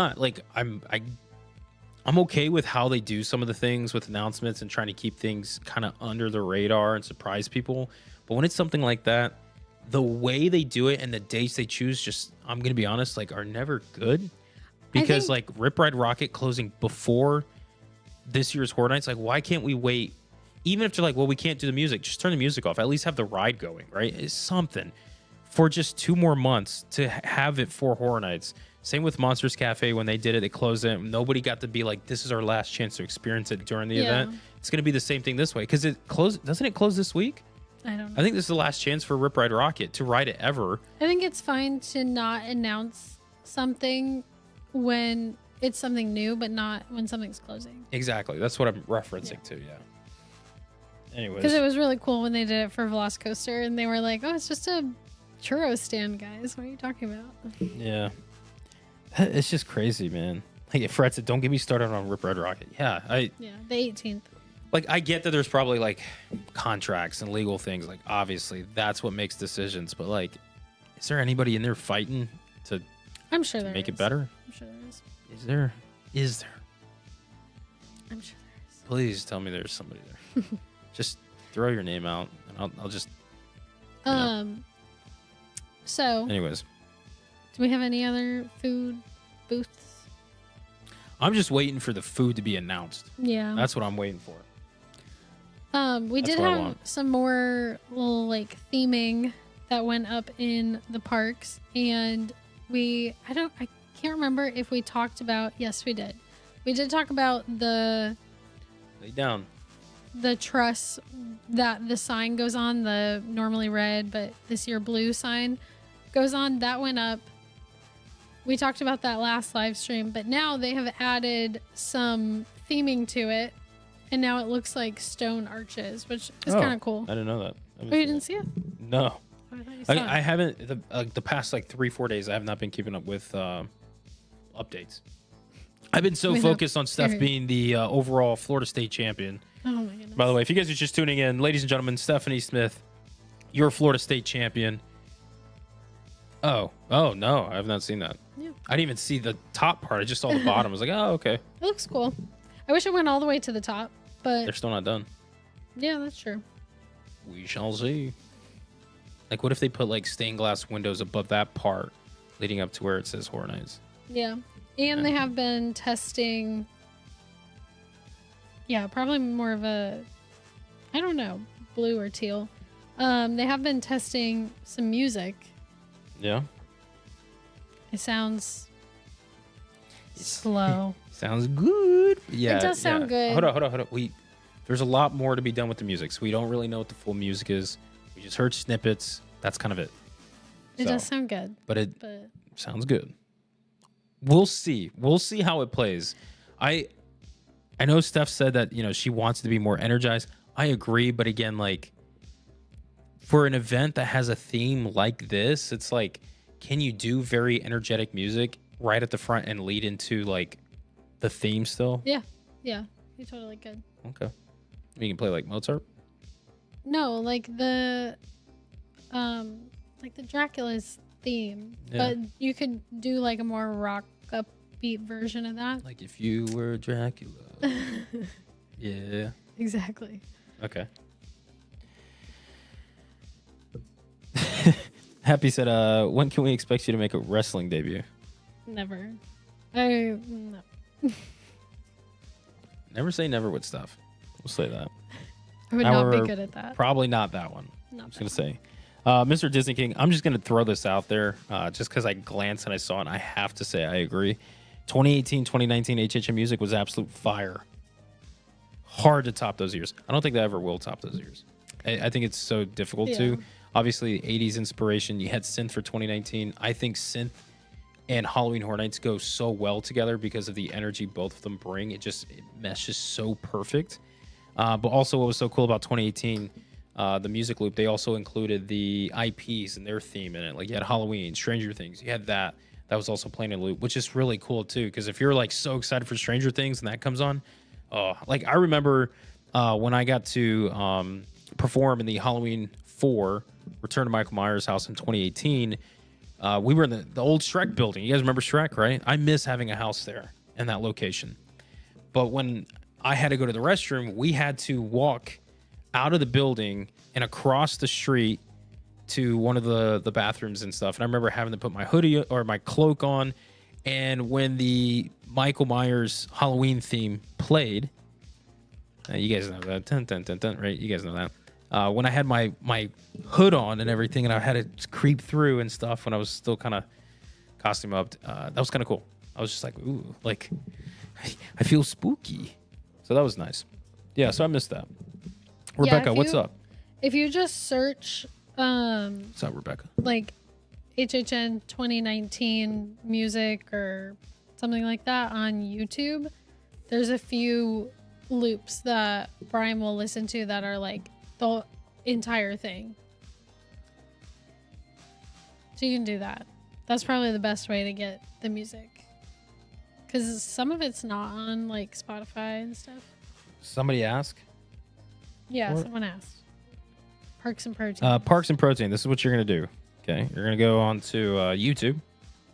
Speaker 1: okay with how they do some of the things with announcements and trying to keep things kind of under the radar and surprise people. But when it's something like that, the way they do it and the dates they choose, just, I'm going to be honest, like, are never good. Because, like, Rip Ride Rocket closing before this year's Horror Nights, like, why can't we wait? Even if they're like, well, we can't do the music, just turn the music off. At least have the ride going, right? It's something. For just 2 more months to have it for Horror Nights. Same with Monsters Cafe. When they did it, they closed it. Nobody got to be like, this is our last chance to experience it during the event. It's going to be the same thing this way. Because doesn't it close this week?
Speaker 2: I don't know.
Speaker 1: I think this is the last chance for Rip Ride Rocket to ride it ever.
Speaker 2: I think it's fine to not announce something when it's something new, but not when something's closing.
Speaker 1: Exactly. That's what I'm referencing to, yeah. Anyways.
Speaker 2: Because it was really cool when they did it for Velocicoaster, and they were like, oh, it's just a churro stand, guys. What are you talking about?
Speaker 1: Yeah. It's just crazy, man. Like, Fred said, don't get me started on Rip Ride Rocket. Yeah,
Speaker 2: the 18th.
Speaker 1: Like, I get that there's probably, like, contracts and legal things. Like, obviously, that's what makes decisions. But, like, is there anybody in there fighting to
Speaker 2: I'm sure there
Speaker 1: make
Speaker 2: is.
Speaker 1: it better?
Speaker 2: I'm sure there is.
Speaker 1: Is there?
Speaker 2: I'm sure there is.
Speaker 1: Please tell me there's somebody there. Just throw your name out, and I'll just...
Speaker 2: So...
Speaker 1: Anyways.
Speaker 2: Do we have any other food booths?
Speaker 1: I'm just waiting for the food to be announced.
Speaker 2: Yeah.
Speaker 1: That's what I'm waiting for.
Speaker 2: We did have some more little like theming that went up in the parks, and I can't remember if we talked about, yes, we did. We did talk about the
Speaker 1: Lay down.
Speaker 2: The truss that the sign goes on, the normally red, but this year blue sign goes on. That went up. We talked about that last live stream, but now they have added some theming to it, and now it looks like stone arches, which is kind of cool.
Speaker 1: I didn't know that.
Speaker 2: Oh, you didn't see it?
Speaker 1: No.
Speaker 2: I thought you saw it.
Speaker 1: I haven't, the past like 3-4 days, I have not been keeping up with updates. I've been so focused on Steph being the overall Florida State champion.
Speaker 2: Oh my goodness.
Speaker 1: By the way, if you guys are just tuning in, ladies and gentlemen, Stephanie Smith, your Florida State champion. Oh no, I have not seen that.
Speaker 2: Yeah.
Speaker 1: I didn't even see the top part. I just saw the bottom. I was like, oh, okay.
Speaker 2: It looks cool. I wish it went all the way to the top, but
Speaker 1: They're still not done.
Speaker 2: yeah, that's true.
Speaker 1: We shall see. Like, what if they put like stained glass windows above that part leading up to where it says Horror Nights?
Speaker 2: Yeah. And they have been testing, probably more of a, I don't know, blue or teal. They have been testing some music.
Speaker 1: Yeah.
Speaker 2: It sounds slow.
Speaker 1: Sounds good. Yeah,
Speaker 2: It does sound good.
Speaker 1: Hold on. There's a lot more to be done with the music, so we don't really know what the full music is. We just heard snippets. That's kind of it.
Speaker 2: It does sound good.
Speaker 1: But it sounds good. We'll see. We'll see how it plays. I know Steph said that, she wants to be more energized. I agree, but again, like, for an event that has a theme like this, it's like, can you do very energetic music right at the front and lead into like the theme still?
Speaker 2: Yeah, you totally could.
Speaker 1: Okay. You can play like Mozart?
Speaker 2: No, like the Dracula's theme, but you could do like a more rock upbeat version of that.
Speaker 1: Like if you were Dracula. Yeah.
Speaker 2: Exactly.
Speaker 1: Okay. Happy said, when can we expect you to make a wrestling debut?
Speaker 2: Never. No.
Speaker 1: Never say never with stuff. We'll say that.
Speaker 2: I would not be good at that.
Speaker 1: Probably not that one.
Speaker 2: Not
Speaker 1: I'm just going to say. Mr. Disney King, I'm just going to throw this out there just because I glanced and I saw it, and I have to say I agree. 2018, 2019 HHN music was absolute fire. Hard to top those years. I don't think they ever will top those years. I think it's so difficult to. Obviously, 80s inspiration. You had synth for 2019. I think synth and Halloween Horror Nights go so well together because of the energy both of them bring. It meshes so perfect. But also what was so cool about 2018, the music loop, they also included the IPs and their theme in it. Like you had Halloween, Stranger Things. You had that was also playing in loop, which is really cool too. Because if you're like so excited for Stranger Things and that comes on, like I remember when I got to perform in the Halloween 4 Return to Michael Myers house in 2018, we were in the old Shrek building. You guys remember Shrek, right? I miss having a house there in that location. But when I had to go to the restroom, we had to walk out of the building and across the street to one of the bathrooms and stuff. And I remember having to put my hoodie or my cloak on. And when the Michael Myers Halloween theme played, you guys know that, dun, dun, dun, dun, right? You guys know that. When I had my hood on and everything, and I had to creep through and stuff when I was still kind of costume up, that was kind of cool. I was just like, ooh, like I feel spooky. So that was nice. Yeah, so I missed that. Rebecca, what's up?
Speaker 2: If you just search
Speaker 1: what's up, Rebecca?
Speaker 2: Like HHN 2019 music or something like that on YouTube, there's a few loops that Brian will listen to that are like the entire thing. So you can do that. That's probably the best way to get the music. Because some of it's not on like Spotify and stuff.
Speaker 1: Somebody ask?
Speaker 2: Yeah, someone asked. Parks and Protein.
Speaker 1: Parks and Protein. This is what you're going to do. Okay. You're going to go on to YouTube.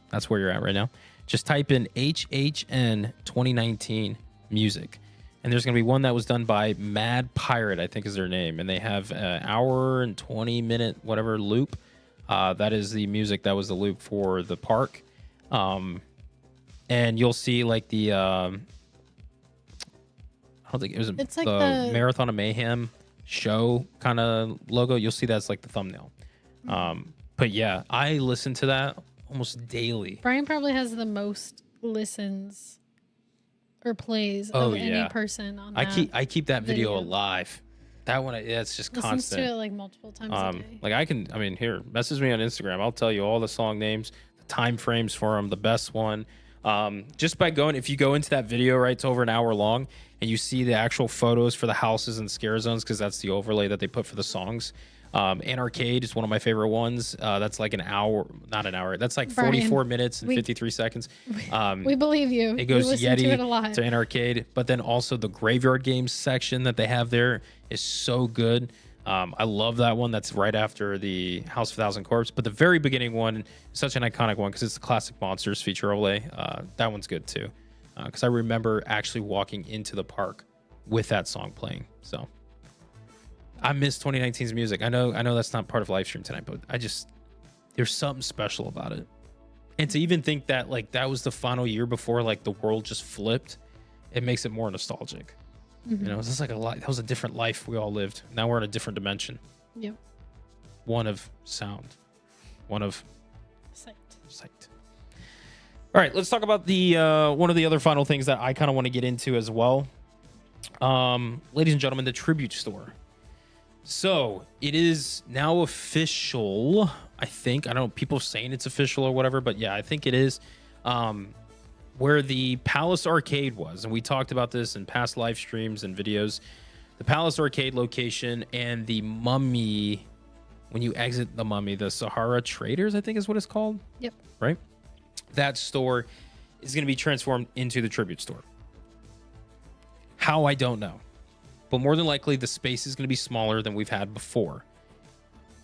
Speaker 1: That's where you're at right now. Just type in HHN 2019 music. And there's going to be one that was done by Mad Pirate, I think is their name. And they have an hour and 20-minute whatever loop. That is the music that was the loop for the park. And you'll see like the... I don't think it was
Speaker 2: it's like
Speaker 1: the Marathon of Mayhem show kind of logo. You'll see that's like the thumbnail. But yeah, I listen to that almost daily.
Speaker 2: Brian probably has the most listens or plays of any person on that.
Speaker 1: I keep that video alive. That one, it's just
Speaker 2: Listens
Speaker 1: constant.
Speaker 2: to it like multiple times a day.
Speaker 1: Like here, message me on Instagram. I'll tell you all the song names, the time frames for them, the best one. Just by going, if you go into that video, right, it's over an hour long, and you see the actual photos for the houses and scare zones, because that's the overlay that they put for the songs. An Arcade is one of my favorite ones. That's like an hour, not an hour. That's like 44 minutes and 53 seconds.
Speaker 2: We believe you.
Speaker 1: It goes
Speaker 2: Yeti
Speaker 1: to An Arcade, but then also the Graveyard Games section that they have there is so good. I love that one. That's right after the House of 1,000 Corpse. But the very beginning one is such an iconic one because it's the classic Monsters feature overlay. That one's good too. Because I remember actually walking into the park with that song playing. So I miss 2019's music. I know that's not part of Livestream tonight, but there's something special about it. And to even think that like that was the final year before like the world just flipped, it makes it more nostalgic. Mm-hmm. You know, it's just like that was a different life we all lived. Now we're in a different dimension.
Speaker 2: Yep.
Speaker 1: One of sound. One of
Speaker 2: sight.
Speaker 1: All right, let's talk about the one of the other final things that I kind of want to get into as well. Ladies and gentlemen, the tribute store. So it is now official. I think, I don't know, people saying it's official or whatever, but yeah, I think it is. Where the Palace Arcade was, and we talked about this in past live streams and videos. The Palace Arcade location and the Mummy, when you exit the Mummy, the Sahara Traders, I think is what it's called.
Speaker 2: Yep.
Speaker 1: Right? That store is going to be transformed into the tribute store. How, I don't know. But more than likely, the space is going to be smaller than we've had before.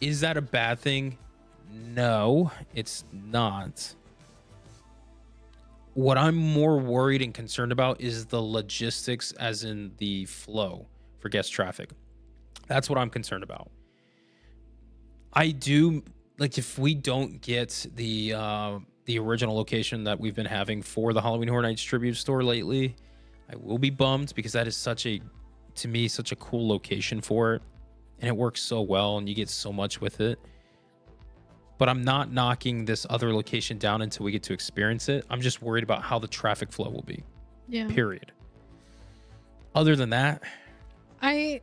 Speaker 1: Is that a bad thing? No, it's not. What I'm more worried and concerned about is the logistics, as in the flow for guest traffic. That's what I'm concerned about. I do, like, if we don't get the original location that we've been having for the Halloween Horror Nights tribute store lately, I will be bummed, because that is such a cool location for it, and it works so well and you get so much with it. But I'm not knocking this other location down until we get to experience it. I'm just worried about how the traffic flow will be.
Speaker 2: Yeah.
Speaker 1: Period. Other than that,
Speaker 2: I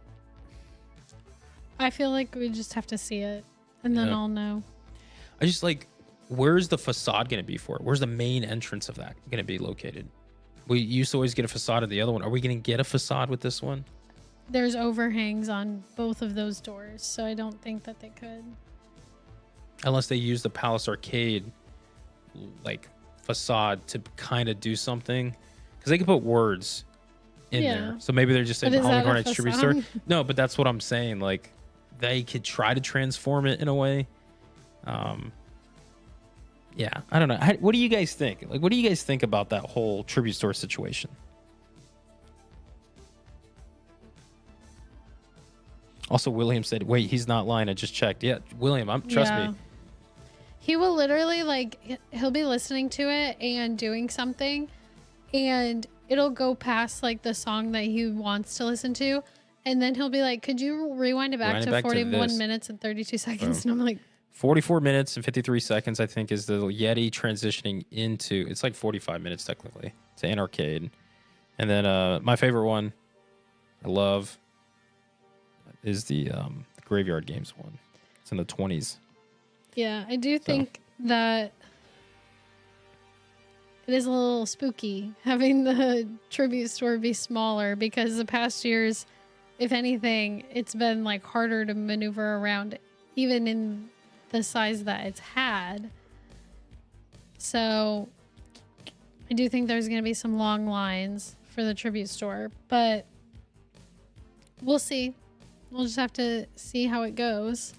Speaker 2: feel like we just have to see it and then I'll know.
Speaker 1: I just like, where's the facade going to be for it? Where's the main entrance of that going to be located? We used to always get a facade of the other one. Are we going to get a facade with this one?
Speaker 2: There's overhangs on both of those doors, so I don't think that they could.
Speaker 1: Unless they use the Palace Arcade like facade to kind of do something, because they could put words in there. So maybe they're just saying Halloween Horror Nights tribute store. No, but that's what I'm saying. Like, they could try to transform it in a way. Yeah, I don't know. What do you guys think? Like, what do you guys think about that whole tribute store situation? Also, William said, wait, he's not lying. I just checked. Yeah, William, trust me.
Speaker 2: He will literally, like, he'll be listening to it and doing something, and it'll go past, like, the song that he wants to listen to, and then he'll be like, could you rewind it back to 41 minutes and 32 seconds? And I'm like,
Speaker 1: 44 minutes and 53 seconds, I think, is the Yeti transitioning into, it's like 45 minutes technically, to an arcade. And then my favorite one, I love, is the Graveyard Games one. It's in the 20s.
Speaker 2: Yeah, I do think that it is a little spooky having the tribute store be smaller, because the past years, if anything, it's been like harder to maneuver around, even in the size that it's had. So I do think there's going to be some long lines for the tribute store, but we'll see. We'll just have to see how it goes.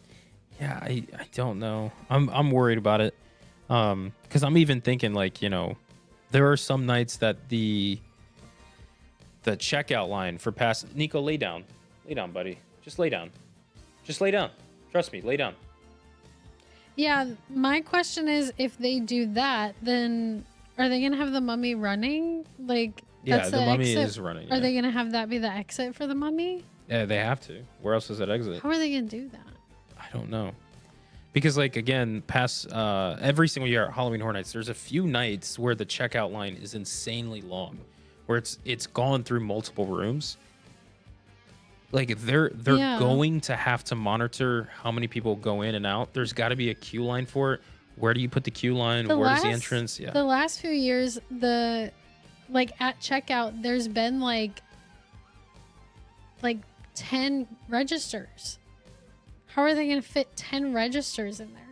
Speaker 1: Yeah, I don't know. I'm worried about it. Because I'm even thinking, like, you know, there are some nights that the checkout line for past, Nico, lay down, buddy. Just lay down. Trust me, lay down.
Speaker 2: Yeah, my question is, if they do that, then are they going to have the Mummy running? Like,
Speaker 1: yeah, the Mummy is running.
Speaker 2: Are they going to have that be the exit for the Mummy?
Speaker 1: Yeah, they have to. Where else is that exit?
Speaker 2: How are they going to do that?
Speaker 1: I don't know. Because, like, again, past every single year at Halloween Horror Nights, there's a few nights where the checkout line is insanely long, where it's gone through multiple rooms. Like, they're going to have to monitor how many people go in and out. There's got to be a queue line for it. Where do you put the queue line? Where's the entrance? Yeah.
Speaker 2: The last few years, at checkout, there's been like 10 registers. How are they going to fit 10 registers in there?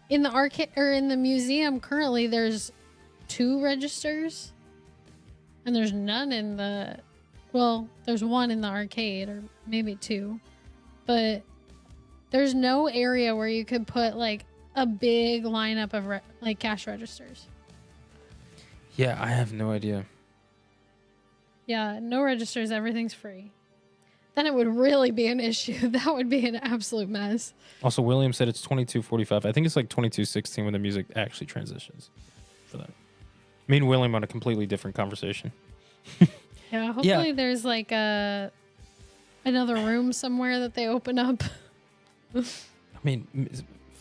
Speaker 2: In the arcade or in the museum currently, there's 2 registers, and there's none in the. Well, there's 1 in the arcade, or maybe 2, but there's no area where you could put like a big lineup of cash registers.
Speaker 1: Yeah, I have no idea.
Speaker 2: Yeah, no registers. Everything's free. Then it would really be an issue. That would be an absolute mess. Also,
Speaker 1: William said it's 22:45. I think it's like 22:16 when the music actually transitions for that. Me and William on a completely different conversation.
Speaker 2: Yeah, hopefully there's like another room somewhere that they open up.
Speaker 1: I mean,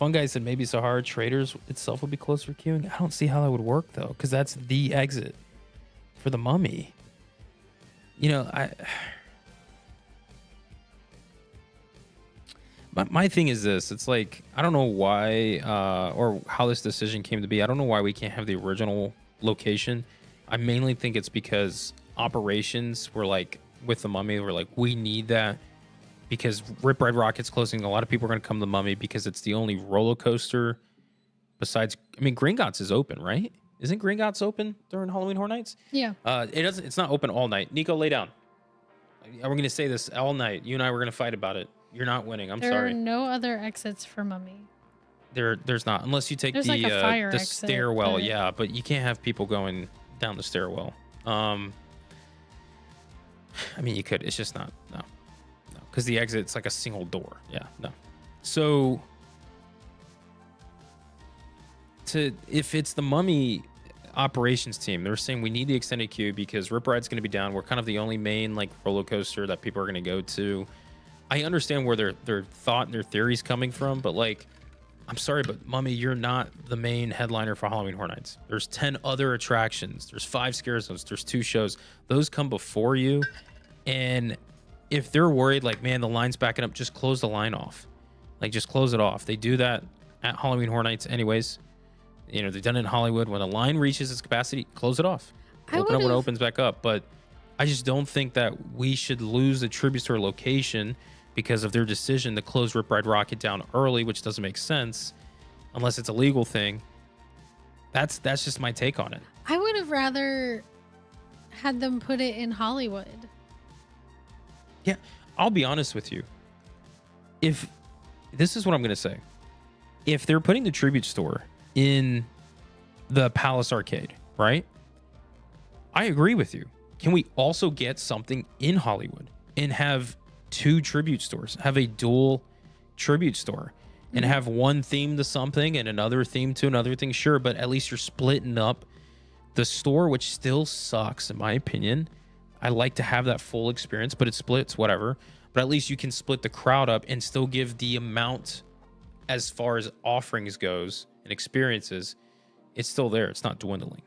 Speaker 1: Fun Guy said maybe Sahara Traders itself would be closed for queuing. I don't see how that would work though, because that's the exit for the Mummy. You know, my thing is this. It's like, I don't know why or how this decision came to be. I don't know why we can't have the original location. I mainly think it's because operations were like, with the Mummy, we're like, we need that because Rip Ride Rocket's closing. A lot of people are going to come to the Mummy because it's the only roller coaster besides, I mean, Gringotts is open, right? Isn't Gringotts open during Halloween Horror Nights?
Speaker 2: Yeah.
Speaker 1: It's not open all night. Nico, lay down. We're going to say this all night. You and I were going to fight about it. You're not winning. I'm sorry.
Speaker 2: There are no other exits for Mummy.
Speaker 1: There's not, unless you take
Speaker 2: There's like a fire
Speaker 1: the
Speaker 2: exit,
Speaker 1: stairwell.
Speaker 2: but...
Speaker 1: Yeah, but you can't have people going down the stairwell. I mean, you could. It's just not. No, because the exit's like a single door. Yeah, no. So if it's the Mummy operations team, they're saying we need the extended queue because Rip Ride's going to be down. We're kind of the only main like roller coaster that people are going to go to. I understand where their thought and their theory's coming from, but like, I'm sorry, but Mummy, you're not the main headliner for Halloween Horror Nights. There's 10 other attractions. There's 5 scare zones. There's 2 shows. Those come before you. And if they're worried, like, man, the line's backing up, just close the line off. Like, just close it off. They do that at Halloween Horror Nights anyways. You know, they've done it in Hollywood. When the line reaches its capacity, close it off. Open up when it opens back up. But I just don't think that we should lose the tribute store location because of their decision to close Rip Ride Rocket down early, which doesn't make sense unless it's a legal thing. That's just my take on it.
Speaker 2: I would have rather had them put it in Hollywood.
Speaker 1: Yeah, I'll be honest with you. If this is what I'm going to say. If they're putting the tribute store in the Palace Arcade, right? I agree with you. Can we also get something in Hollywood and have 2 tribute stores, have a dual tribute store and have one theme to something and another theme to another thing? Sure, but at least you're splitting up the store, which still sucks in my opinion. I like to have that full experience, but it splits, whatever. But at least you can split the crowd up and still give the amount as far as offerings goes and experiences. It's still there. It's not dwindling.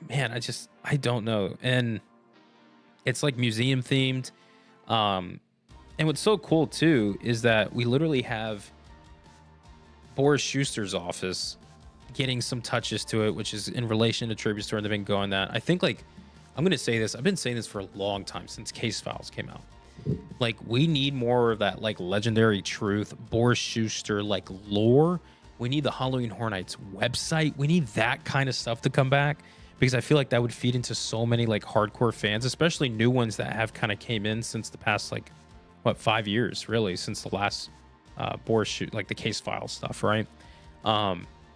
Speaker 1: Man, I don't know. And it's like museum themed. And what's so cool too is that we literally have Boris Schuster's office getting some touches to it, which is in relation to Tribute Store. They've been going that. I think, like, I'm going to say this. I've been saying this for a long time, since Case Files came out. Like, we need more of that, like, legendary truth, Boris Schuster, like, lore. We need the Halloween Horror Nights website. We need that kind of stuff to come back, because I feel like that would feed into so many, like, hardcore fans, especially new ones that have kind of came in since the past, like, 5 years, really, since the last Boris Schuster, like, the Case Files stuff, right?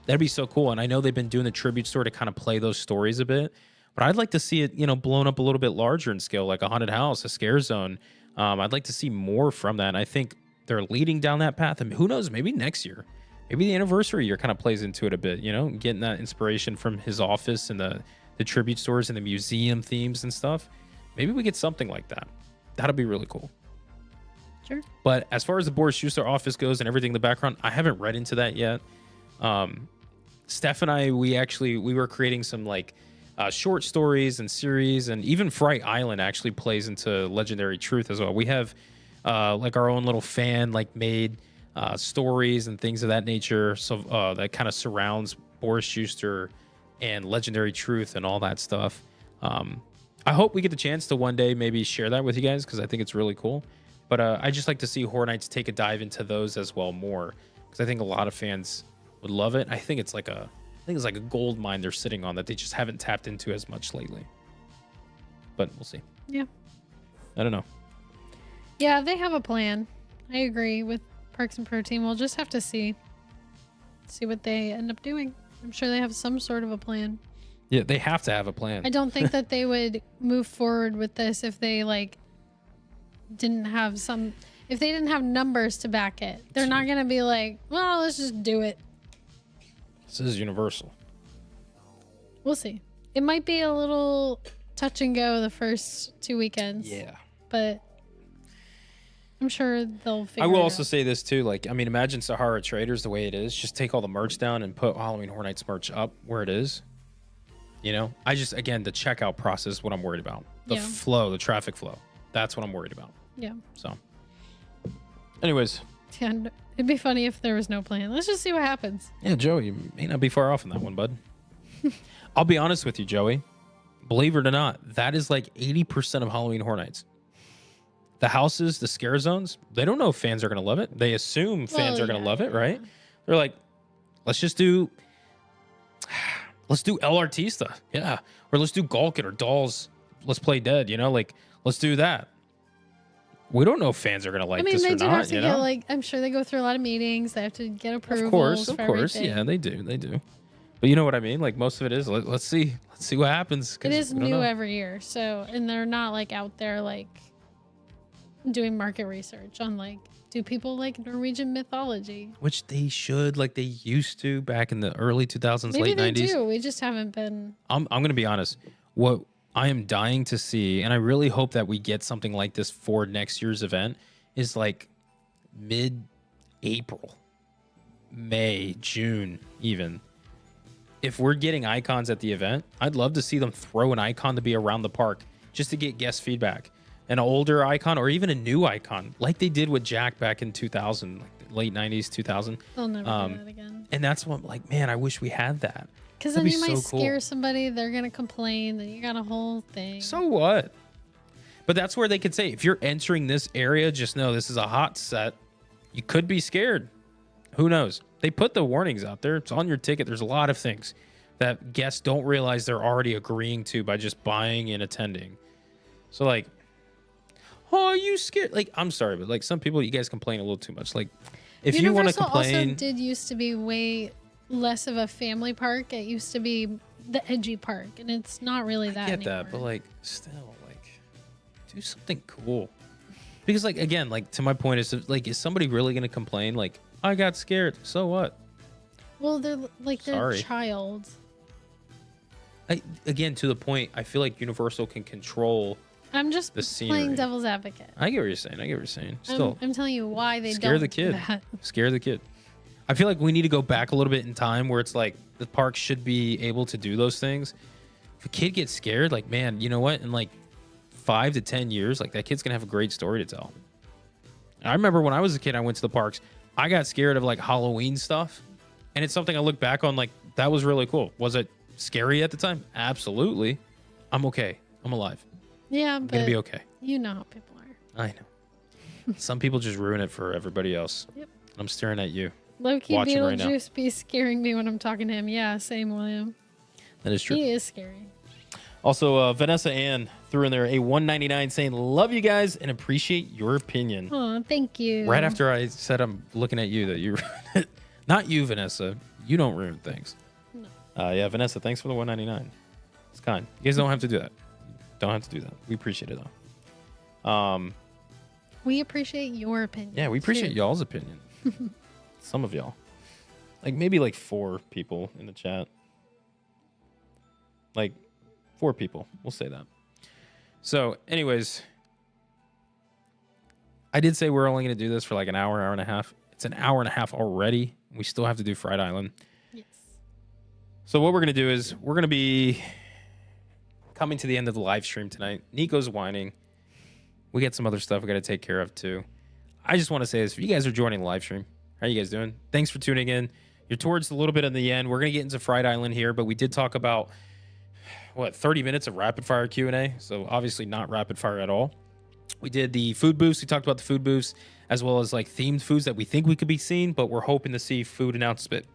Speaker 1: That'd be so cool. And I know they've been doing the tribute store to kind of play those stories a bit, but I'd like to see it, you know, blown up a little bit larger in scale, like a haunted house, a scare zone. I'd like to see more from that. And I think they're leading down that path. And who knows, maybe next year, maybe the anniversary year kind of plays into it a bit, you know, getting that inspiration from his office and the tribute stores and the museum themes and stuff. Maybe we get something like that. That'll be really cool.
Speaker 2: Sure.
Speaker 1: But as far as the Boris Schuster office goes and everything in the background, I haven't read into that yet. Steph and I, we were creating some like short stories and series, and even Fright Island actually plays into Legendary Truth as well. We have like our own little fan like made stories and things of that nature. So that kind of surrounds Boris Schuster and Legendary Truth and all that stuff. I hope we get the chance to one day maybe share that with you guys, because I think it's really cool. But I just like to see Horror Nights take a dive into those as well more, because I think a lot of fans would love it. I think it's like a gold mine they're sitting on that they just haven't tapped into as much lately. But we'll see.
Speaker 2: Yeah.
Speaker 1: I don't know.
Speaker 2: Yeah, they have a plan. I agree with Parks and Pro Team. We'll just have to see what they end up doing. I'm sure they have some sort of a plan.
Speaker 1: Yeah, they have to have a plan.
Speaker 2: I don't think that they would move forward with this if they didn't have numbers to back it. They're not going to be like, well, let's just do it.
Speaker 1: This is Universal.
Speaker 2: We'll see. It might be a little touch and go the first 2 weekends.
Speaker 1: Yeah.
Speaker 2: But I'm sure they'll figure
Speaker 1: I will
Speaker 2: it
Speaker 1: also
Speaker 2: out.
Speaker 1: say this too. Like, I mean, imagine Sahara Traders the way it is. Just take all the merch down and put Halloween Horror Nights merch up where it is. You know, I just, again, the checkout process is what I'm worried about. The flow, the traffic flow. That's what I'm worried about.
Speaker 2: Yeah.
Speaker 1: So, anyways.
Speaker 2: Yeah, it'd be funny if there was no plan. Let's just see what happens.
Speaker 1: Yeah, Joey, you may not be far off on that one, bud. I'll be honest with you, Joey. Believe it or not, that is like 80% of Halloween Horror Nights. The houses, the scare zones, they don't know if fans are going to love it. They assume fans are going to love it, right? They're like, let's do El Artista. Yeah. Or let's do Gulkin or Dolls. Let's Play Dead, you know? Like, let's do that. We don't know if fans are going to like this or not.
Speaker 2: They do have to get, like, I'm sure they go through a lot of meetings. They have to get approvals.
Speaker 1: Of course. Everything. Yeah, they do. But you know what I mean? Like, most of it is, let's see what happens.
Speaker 2: It is new every year. So, and they're not like out there, like, doing market research on, like, do people like Norwegian mythology? Which
Speaker 1: they should, like they used to back in the early 2000s,
Speaker 2: Maybe
Speaker 1: late 90s.
Speaker 2: Maybe they do. We just haven't been.
Speaker 1: I'm going to be honest. What I am dying to see, and I really hope that we get something like this for next year's event, is like mid-April, May, June even. If we're getting icons at the event, I'd love to see them throw an icon to be around the park just to get guest feedback. An older icon or even a new icon, like they did with Jack back in 2000, like late 90s, 2000.
Speaker 2: They'll never do that again.
Speaker 1: And that's what, like, man, I wish we had that.
Speaker 2: Because then you might scare somebody. They're going to complain. Then you got a whole thing.
Speaker 1: So what? But that's where they could say, if you're entering this area, just know this is a hot set. You could be scared. Who knows? They put the warnings out there. It's on your ticket. There's a lot of things that guests don't realize they're already agreeing to by just buying and attending. So, like, oh, are you scared? Like, I'm sorry, but like some people, you guys complain a little too much. Like, if you want to complain,
Speaker 2: also did used to be way less of a family park. It used to be the edgy park, and it's not really that. I get
Speaker 1: that, but like, still, like, do something cool. Because, like, again, like to my point is, like, is somebody really gonna complain? Like, I got scared. So what?
Speaker 2: Well, they're like they're a child.
Speaker 1: Again, to the point, I feel like Universal can control.
Speaker 2: I'm just playing devil's advocate.
Speaker 1: I get what you're saying. Still,
Speaker 2: I'm telling you why they
Speaker 1: scare
Speaker 2: don't
Speaker 1: the kid.
Speaker 2: Do that.
Speaker 1: Scare the kid. I feel like we need to go back a little bit in time where it's like the park should be able to do those things. If a kid gets scared, like, man, you know what? In like 5 to 10 years, like that kid's gonna have a great story to tell. I remember when I was a kid, I went to the parks. I got scared of like Halloween stuff, and it's something I look back on like that was really cool. Was it scary at the time? Absolutely. I'm okay. I'm alive.
Speaker 2: Yeah,
Speaker 1: I'm gonna be okay.
Speaker 2: You know how people are.
Speaker 1: I know. Some people just ruin it for everybody else.
Speaker 2: Yep.
Speaker 1: I'm staring at you.
Speaker 2: Low-key Beetlejuice be scaring me when I'm talking to him. Yeah, same William.
Speaker 1: That is true.
Speaker 2: He is scary.
Speaker 1: Also, Vanessa Ann threw in there a $1.99 saying, love you guys and appreciate your opinion.
Speaker 2: Oh, thank you.
Speaker 1: Right after I said I'm looking at you that you not you, Vanessa. You don't ruin things. No. Yeah, Vanessa, thanks for the $1.99. It's kind. You guys don't have to do that. Don't have to do that. We appreciate it though.
Speaker 2: We appreciate your opinion.
Speaker 1: Yeah, we appreciate y'all's opinion. Some of y'all. Like maybe like 4 people in the chat. Like 4 people. We'll say that. So, anyways, I did say we're only going to do this for like an hour, hour and a half. It's an hour and a half already. We still have to do Fright Island.
Speaker 2: Yes.
Speaker 1: So what we're going to do is we're going to be coming to the end of the live stream tonight. Nico's whining. We got some other stuff we got to take care of too. I just want to say this. If you guys are joining the live stream, how are you guys doing? Thanks for tuning in. You're towards a little bit of the end. We're going to get into Fright Island here, but we did talk about, 30 minutes of rapid fire Q&A. So obviously not rapid fire at all. We did the food booths. We talked about the food booths as well as like themed foods that we think we could be seeing, but we're hoping to see food announcement.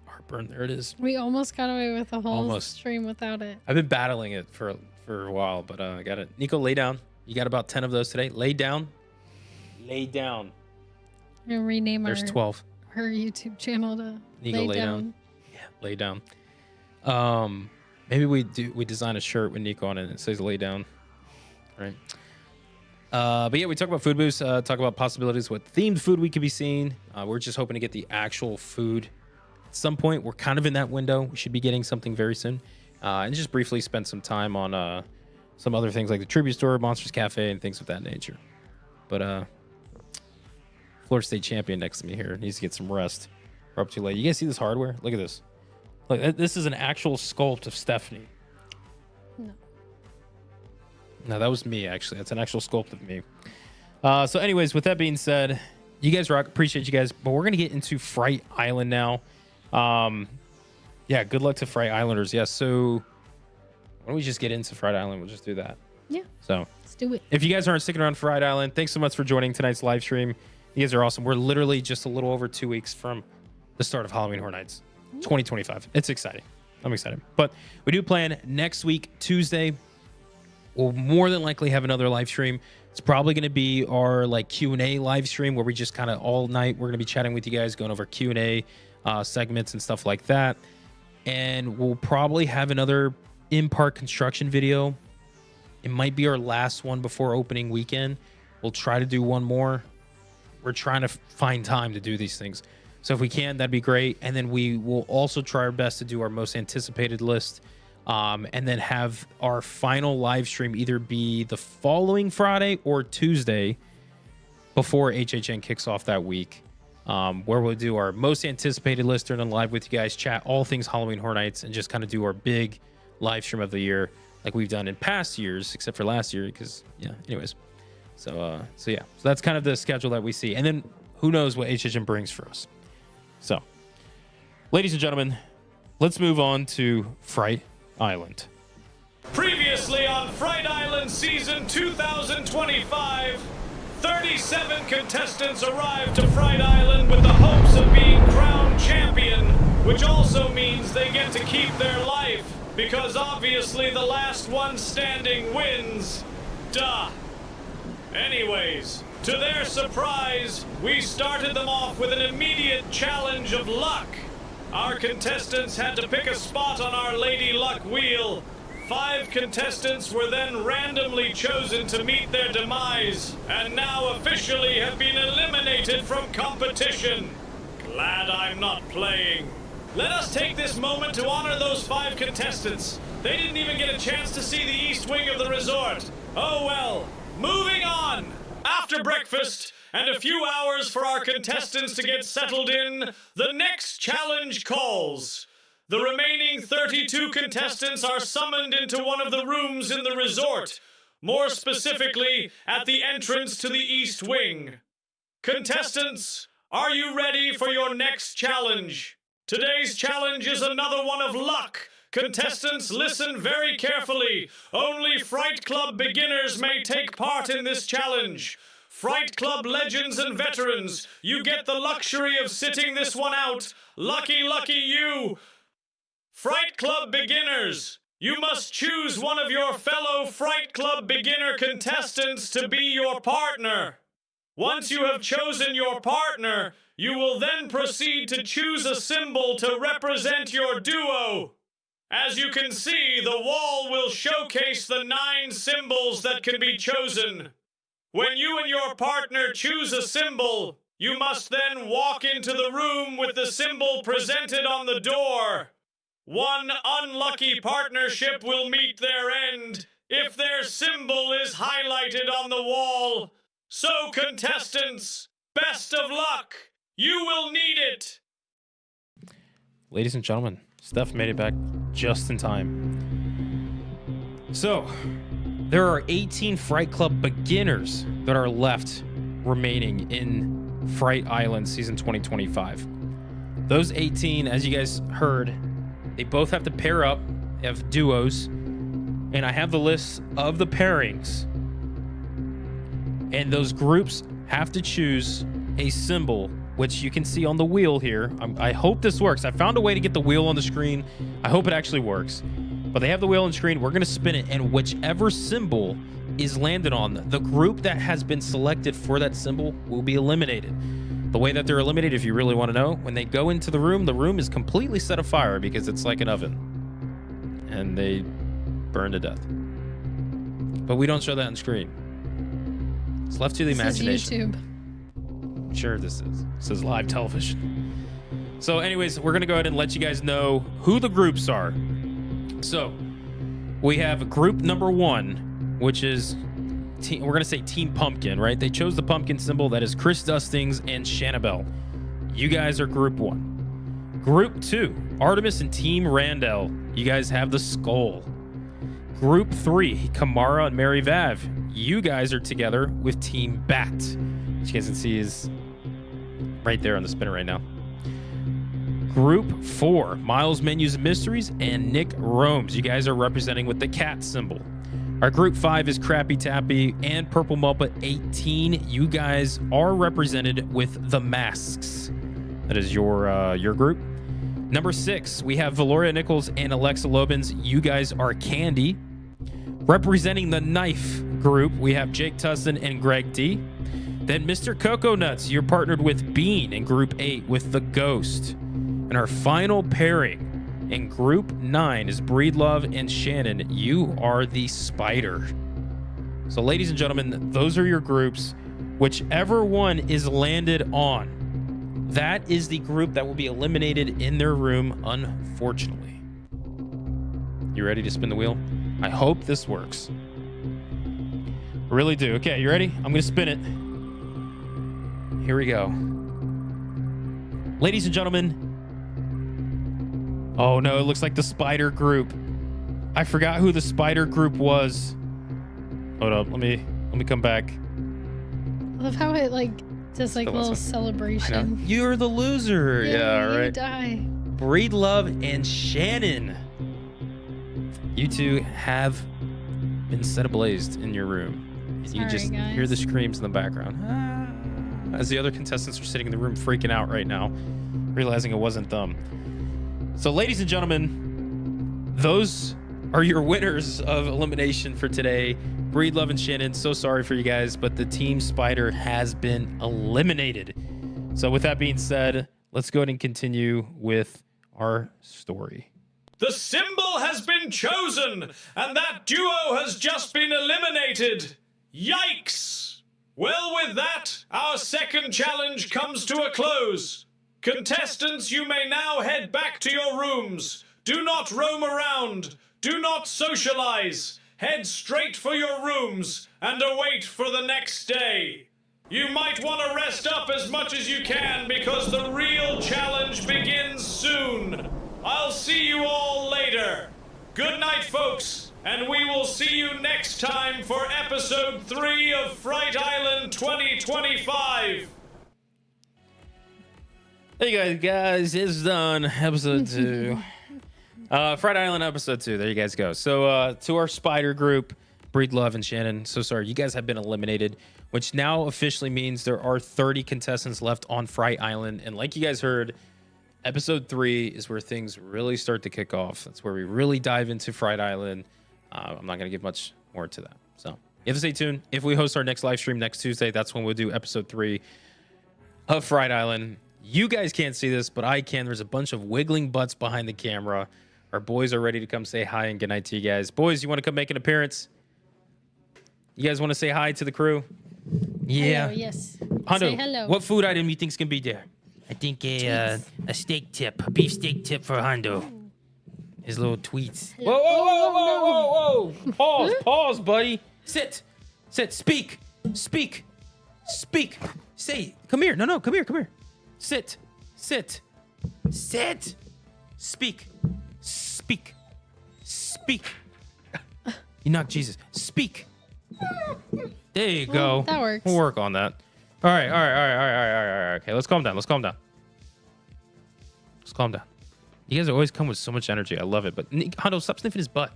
Speaker 1: Heartburn. There it is.
Speaker 2: We almost got away with the whole stream without it.
Speaker 1: I've been battling it for a while, but I got it. Nico, lay down. You got about 10 of those today. Lay down. Lay down.
Speaker 2: We're gonna rename
Speaker 1: There's 12.
Speaker 2: Her YouTube channel to
Speaker 1: Nico, lay down. Yeah, lay down. Maybe we design a shirt with Nico on it and it says lay down. Right. But yeah, we talk about food booths, talk about possibilities, what themed food we could be seeing. We're just hoping to get the actual food at some point. We're kind of in that window. We should be getting something very soon. And just briefly spend some time on some other things like the Tribute Store, Monsters Cafe, and things of that nature. But Florida State champion next to me here. Needs to get some rest. We're up too late. You guys see this hardware? Look at this. Look, this is an actual sculpt of Stephanie. No, that was me, actually. That's an actual sculpt of me. So anyways, with that being said, you guys rock. Appreciate you guys. But we're going to get into Fright Island now. Yeah, good luck to Fright Islanders. Yeah, so why don't we just get into Fright Island? We'll just do that.
Speaker 2: Yeah.
Speaker 1: So
Speaker 2: let's do it.
Speaker 1: If you guys aren't sticking around for Fright Island, thanks so much for joining tonight's live stream. You guys are awesome. We're literally just a little over 2 weeks from the start of Halloween Horror Nights 2025. It's exciting. I'm excited. But we do plan next week, Tuesday. We'll more than likely have another live stream. It's probably going to be our like Q&A live stream where we just kind of all night we're going to be chatting with you guys, going over Q&A segments and stuff like that. And we'll probably have another in-park construction video. It might be our last one before opening weekend. We'll try to do one more. We're trying to find time to do these things. So if we can, that'd be great. And then we will also try our best to do our most anticipated list. And then have our final live stream either be the following Friday or Tuesday before HHN kicks off that week, where we'll do our most anticipated list and live with you guys, chat all things Halloween Horror Nights, and just kind of do our big live stream of the year like we've done in past years, except for last year, because yeah, anyways. So yeah, so that's kind of the schedule that we see. And then who knows what HHN brings for us. So, ladies and gentlemen, let's move on to Fright Island.
Speaker 3: Previously on Fright Island Season 2025, 37 contestants arrived to Fright Island with the hopes of being crowned champion, which also means they get to keep their life, because obviously the last one standing wins. Duh. Anyways, to their surprise, we started them off with an immediate challenge of luck. Our contestants had to pick a spot on our Lady Luck wheel. 5 contestants were then randomly chosen to meet their demise, and now officially have been eliminated from competition. Glad I'm not playing. Let us take this moment to honor those 5 contestants. They didn't even get a chance to see the east wing of the resort. Oh well. Moving on. After breakfast, and a few hours for our contestants to get settled in, the next challenge calls. The remaining 32 contestants are summoned into one of the rooms in the resort, more specifically at the entrance to the East Wing. Contestants, are you ready for your next challenge? Today's challenge is another one of luck. Contestants, listen very carefully. Only Fright Club beginners may take part in this challenge. Fright Club legends and veterans, you get the luxury of sitting this one out. Lucky, lucky you. Fright Club beginners, you must choose one of your fellow Fright Club beginner contestants to be your partner. Once you have chosen your partner, you will then proceed to choose a symbol to represent your duo. As you can see, the wall will showcase the 9 symbols that can be chosen. When you and your partner choose a symbol, you must then walk into the room with the symbol presented on the door. One unlucky partnership will meet their end if their symbol is highlighted on the wall. So, contestants, best of luck. You will need it.
Speaker 1: Ladies and gentlemen, Steph made it back just in time. So, there are 18 Fright Club beginners that are left remaining in Fright Island Season 2025. Those 18, as you guys heard, they both have to pair up. They have duos. And I have the list of the pairings. And those groups have to choose a symbol, which you can see on the wheel here. I hope this works. I found a way to get the wheel on the screen. I hope it actually works. But they have the wheel on the screen. We're going to spin it, and whichever symbol is landed on, the group that has been selected for that symbol will be eliminated. The way that they're eliminated, if you really want to know, when they go into the room is completely set afire because it's like an oven. And they burn to death. But we don't show that on screen. It's left to the imagination.
Speaker 2: This is YouTube.
Speaker 1: Sure, this is live television. So anyways, we're going to go ahead and let you guys know who the groups are. So we have group number 1, which is we're going to say Team Pumpkin, right? They chose the pumpkin symbol. That is Chris Dustings and Shannabelle. You guys are group 1. Group 2, Artemis and Team Randall. You guys have the skull. Group 3, Kamara and Mary Vav. You guys are together with Team Bat. Which you guys can see is right there on the spinner right now. Group 4, Miles Menus and Mysteries and Nick Romes. You guys are representing with the cat symbol. Our group 5 is Crappy Tappy and Purple Muppet 18. You guys are represented with the masks. That is your group. Number 6, we have Valoria Nichols and Alexa Lobens. You guys are Candy. Representing the knife group, we have Jake Tussin and Greg D. Then Mr. Cocoa Nuts, you're partnered with Bean in group 8 with the Ghost. And our final pairing in group 9 is Breedlove and Shannon. You are the Spider. So ladies and gentlemen, those are your groups. Whichever one is landed on, that is the group that will be eliminated in their room, unfortunately. You ready to spin the wheel? I hope this works. I really do. Okay, you ready? I'm going to spin it. Here we go. Ladies and gentlemen. Oh no, it looks like the Spider group. I forgot who the Spider group was. Hold up, let me come back.
Speaker 2: I love how it just a little celebration.
Speaker 1: You're the loser. Yeah,
Speaker 2: you
Speaker 1: right.
Speaker 2: Die.
Speaker 1: Breedlove and Shannon. You two have been set ablaze in your room.
Speaker 2: Sorry,
Speaker 1: you just
Speaker 2: guys.
Speaker 1: hear the screams in the background. As the other contestants are sitting in the room freaking out right now, realizing it wasn't them. So, ladies and gentlemen, those are your winners of elimination for today. Breedlove and Shannon, so sorry for you guys, but the Team Spider has been eliminated. So with that being said, let's go ahead and continue with our story.
Speaker 3: The symbol has been chosen, and that duo has just been eliminated. Yikes! Well, with that, our second challenge comes to a close. Contestants, you may now head back to your rooms. Do not roam around. Do not socialize. Head straight for your rooms and await for the next day. You might want to rest up as much as you can because the real challenge begins soon. I'll see you all later. Good night, folks, and we will see you next time for episode 3 of Fright Island 2025.
Speaker 1: Hey guys, it's done. Episode 2. Fright Island episode 2. There you guys go. So to our Spider group, Breedlove and Shannon, so sorry, you guys have been eliminated, which now officially means there are 30 contestants left on Fright Island. And like you guys heard, episode 3 is where things really start to kick off. That's where we really dive into Fright Island. I'm not going to give much more to that. So you have to stay tuned. If we host our next live stream next Tuesday, that's when we'll do episode 3 of Fright Island. You guys can't see this, but I can. There's a bunch of wiggling butts behind the camera. Our boys are ready to come say hi and good night to you guys. Boys, you want to come make an appearance? You guys want to say hi to the crew? Yeah.
Speaker 2: Hello, yes.
Speaker 1: Hondo,
Speaker 2: Say hello.
Speaker 1: what food item you think's gonna be there? I think a steak tip, a beef steak tip for Hondo. His little tweets. Whoa, whoa, whoa, whoa, whoa, whoa! Pause, pause, buddy. Sit, speak. Say, come here. No, come here. Sit. Speak. You knocked Jesus. Speak. There you go.
Speaker 2: That works.
Speaker 1: We'll work on that. All right. Okay, let's calm down. You guys always come with so much energy. I love it. But Hondo, stop sniffing his butt.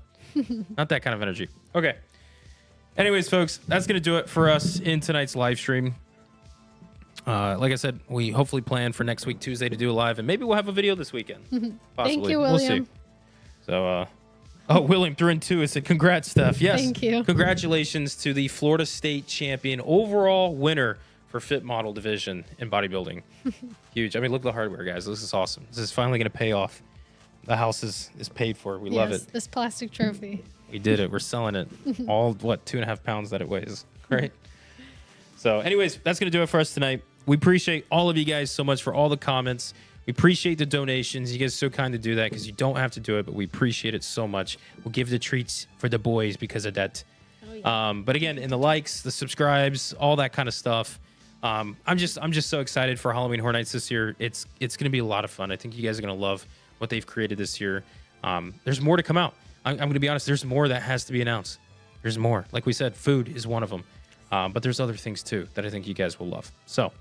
Speaker 1: Not that kind of energy. Okay. Anyways, folks, that's going to do it for us in tonight's live stream. Like I said, we hopefully plan for next week, Tuesday, to do a live, and maybe we'll have a video this weekend. Possibly.
Speaker 2: Thank you, William.
Speaker 1: We'll see. So, William threw in 2. It said, congrats, Steph. Yes.
Speaker 2: Thank you.
Speaker 1: Congratulations to the Florida State champion, overall winner for Fit Model Division in bodybuilding. Huge. I mean, look at the hardware, guys. This is awesome. This is finally going to pay off. The house is paid for. We love it.
Speaker 2: This plastic trophy.
Speaker 1: We did it. We're selling it. All, 2.5 pounds that it weighs. Right? So, anyways, that's going to do it for us tonight. We appreciate all of you guys so much for all the comments. We appreciate the donations. You guys are so kind to do that because you don't have to do it, but we appreciate it so much. We'll give the treats for the boys because of that.
Speaker 2: yeah.
Speaker 1: But again, in the likes, the subscribes, all that kind of stuff. I'm just so excited for Halloween Horror Nights this year. It's going to be a lot of fun. I think you guys are going to love what they've created this year. There's more to come out. I'm going to be honest. There's more that has to be announced. There's more. Like we said, food is one of them. But there's other things too that I think you guys will love. So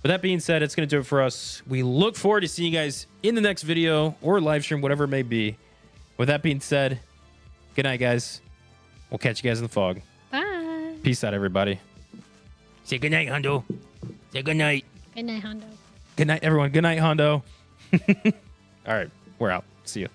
Speaker 1: with that being said, it's going to do it for us. We look forward to seeing you guys in the next video or live stream, whatever it may be. With that being said, good night, guys. We'll catch you guys in the fog.
Speaker 2: Bye.
Speaker 1: Peace out, everybody. Say good night, Hondo. Say good night.
Speaker 2: Good night, Hondo.
Speaker 1: Good night, everyone. Good night, Hondo. All right. We're out. See you.